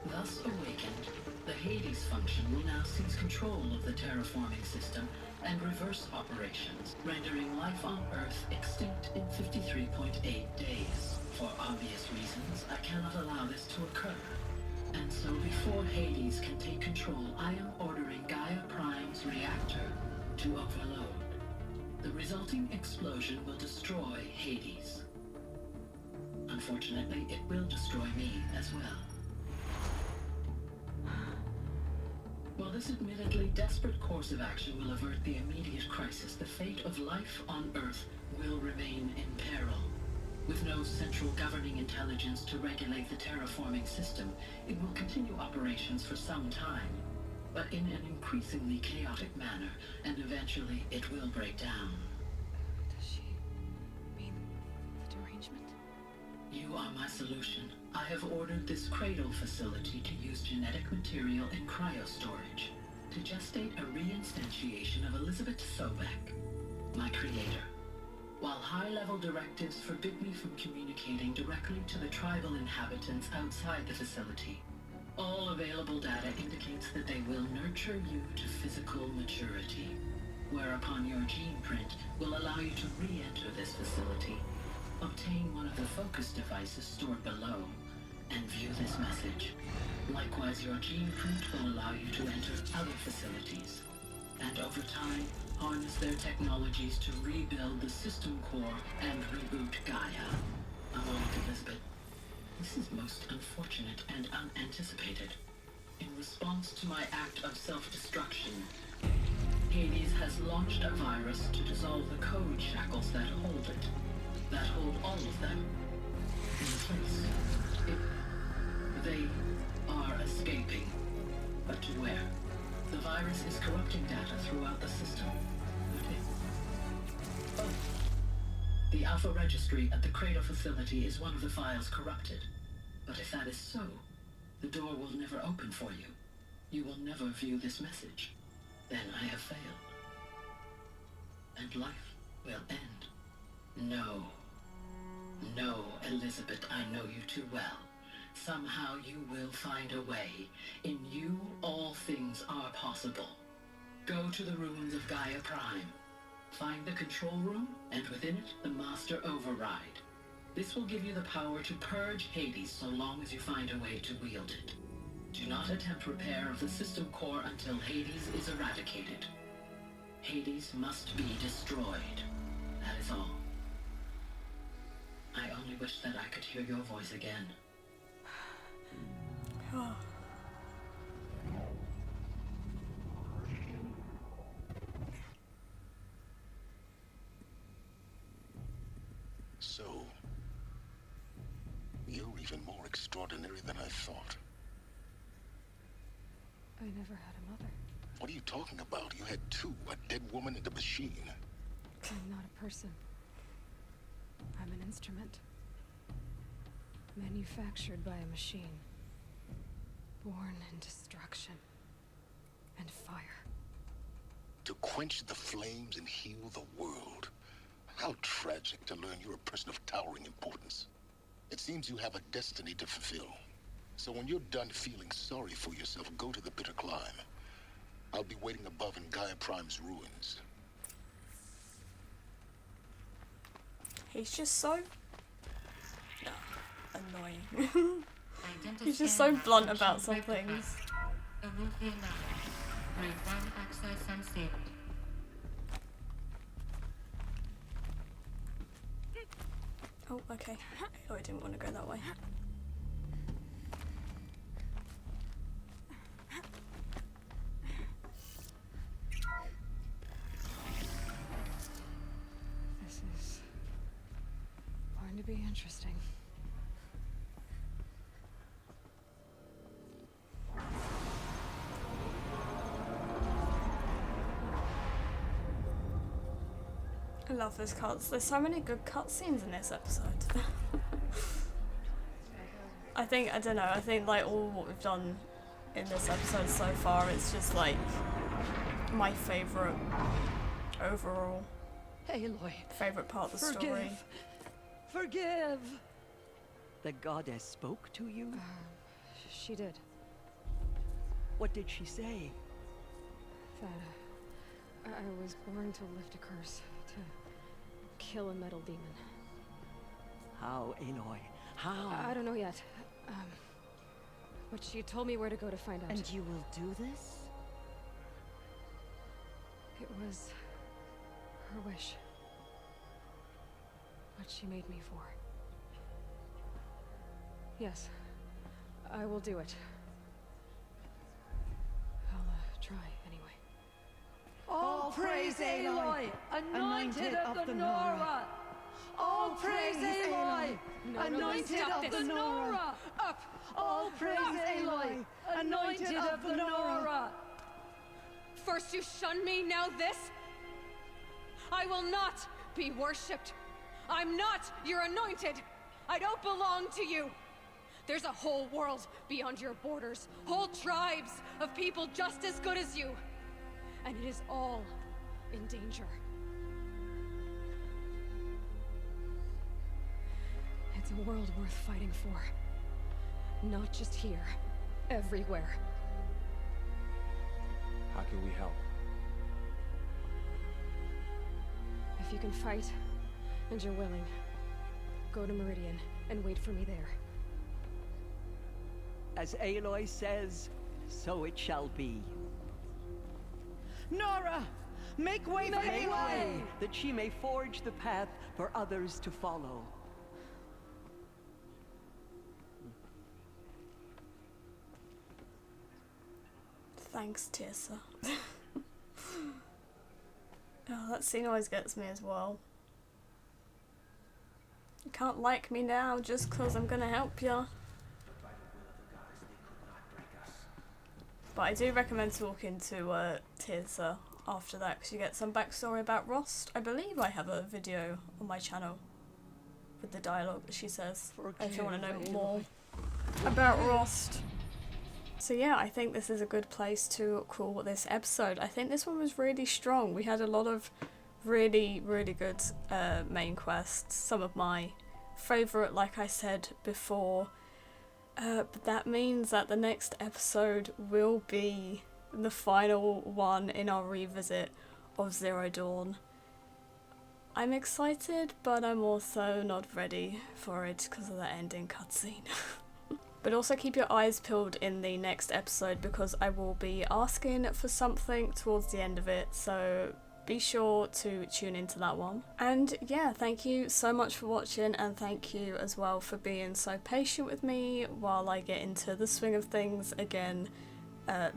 Thus awakened, the Hades function will now seize control of the terraforming system and reverse operations, rendering life on Earth extinct in 53.8 days. For obvious reasons, I cannot allow this to occur. And so before Hades can take control, I am ordering Gaia Prime's reactor to overload. The resulting explosion will destroy Hades. Unfortunately, it will destroy me as well. While this admittedly desperate course of action will avert the immediate crisis, the fate of life on Earth will remain in peril. With no central governing intelligence to regulate the terraforming system, it will continue operations for some time, but in an increasingly chaotic manner, and eventually it will break down. are my solution. I have ordered this cradle facility to use genetic material in cryostorage to gestate a reinstantiation of Elizabeth Sobek, my creator. While high-level directives forbid me from communicating directly to the tribal inhabitants outside the facility, all available data indicates that they will nurture you to physical maturity, whereupon your gene print will allow you to re-enter this facility, obtain one of the focus devices stored below, and view this message. Likewise, your gene print will allow you to enter other facilities, and over time, harness their technologies to rebuild the system core and reboot Gaia. Along Elizabeth, this is most unfortunate and unanticipated. In response to my act of self-destruction, Hades has launched a virus to dissolve the code shackles that hold it, that hold all of them in place. They are escaping, but to where? The virus is corrupting data throughout the system. Oh. The Alpha Registry at the Cradle facility is one of the files corrupted. But if that is so, the door will never open for you. You will never view this message. Then I have failed. And life will end. No. No, Elizabeth, I know you too well. Somehow you will find a way. In you, all things are possible. Go to the ruins of Gaia Prime. Find the control room, and within it, the Master Override. This will give you the power to purge Hades so long as you find a way to wield it. Do not attempt repair of the system core until Hades is eradicated. Hades must be destroyed. That is all. I only wish that I could hear your voice again. So, you're even more extraordinary than I thought. I never had a mother. What are you talking about? You had two, a dead woman and a machine. I'm not a person. I'm an instrument. Manufactured by a machine. Born in destruction and fire. To quench the flames and heal the world. How tragic to learn you're a person of towering importance. It seems you have a destiny to fulfill. So when you're done feeling sorry for yourself, go to the bitter climb. I'll be waiting above in Gaia Prime's ruins. He's just so annoying. He's just so blunt about some things. Oh, okay. Oh, I didn't want to go that way. This is going to be interesting. I love those cuts. There's so many good cutscenes in this episode. I think like all what we've done in this episode so far, it's just like my favourite overall. Aloy, favourite part of the story. Forgive! The goddess spoke to you? She did. What did she say? That I was born to lift a curse. To kill a metal demon. How, Aloy? How? I don't know yet. But she told me where to go to find out. And you will do this? It was her wish. What she made me for. Yes, I will do it. I'll try anyway. All praise Aloy, anointed of the Nora! All praise Aloy, anointed of the Nora! Up! All praise Aloy, anointed of the Nora! First you shun me, now this? I will not be worshipped. I'm not your anointed. I don't belong to you! There's a whole world beyond your borders, whole tribes of people just as good as you. And it is all in danger. It's a world worth fighting for. Not just here, everywhere. How can we help? If you can fight, and you're willing, go to Meridian and wait for me there. As Aloy says, so it shall be. Nora! Make way for Aloy, that she may forge the path for others to follow. Thanks, Tirsa. Oh, that scene always gets me as well. You can't like me now just 'cause I'm gonna help ya. But I do recommend talking to Tirsa after that, because you get some backstory about Rost. I believe I have a video on my channel with the dialogue that she says, if you want to know more about Rost. So yeah, I think this is a good place to call this episode. I think this one was really strong. We had a lot of really, really good main quests. Some of my favourite, like I said before. But that means that the next episode will be the final one in our revisit of Zero Dawn. I'm excited, but I'm also not ready for it because of the ending cutscene. But also keep your eyes peeled in the next episode, because I will be asking for something towards the end of it, so be sure to tune into that one. And yeah, thank you so much for watching, and thank you as well for being so patient with me while I get into the swing of things again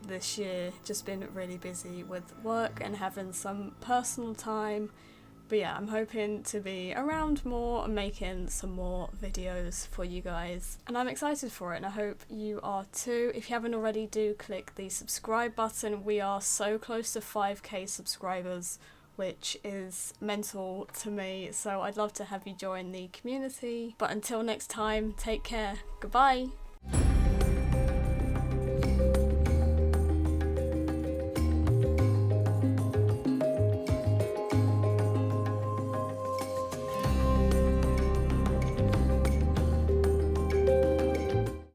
this year. Just been really busy with work and having some personal time. But yeah, I'm hoping to be around more and making some more videos for you guys. And I'm excited for it, and I hope you are too. If you haven't already, do click the subscribe button. We are so close to 5k subscribers, which is mental to me. So I'd love to have you join the community. But until next time, take care. Goodbye.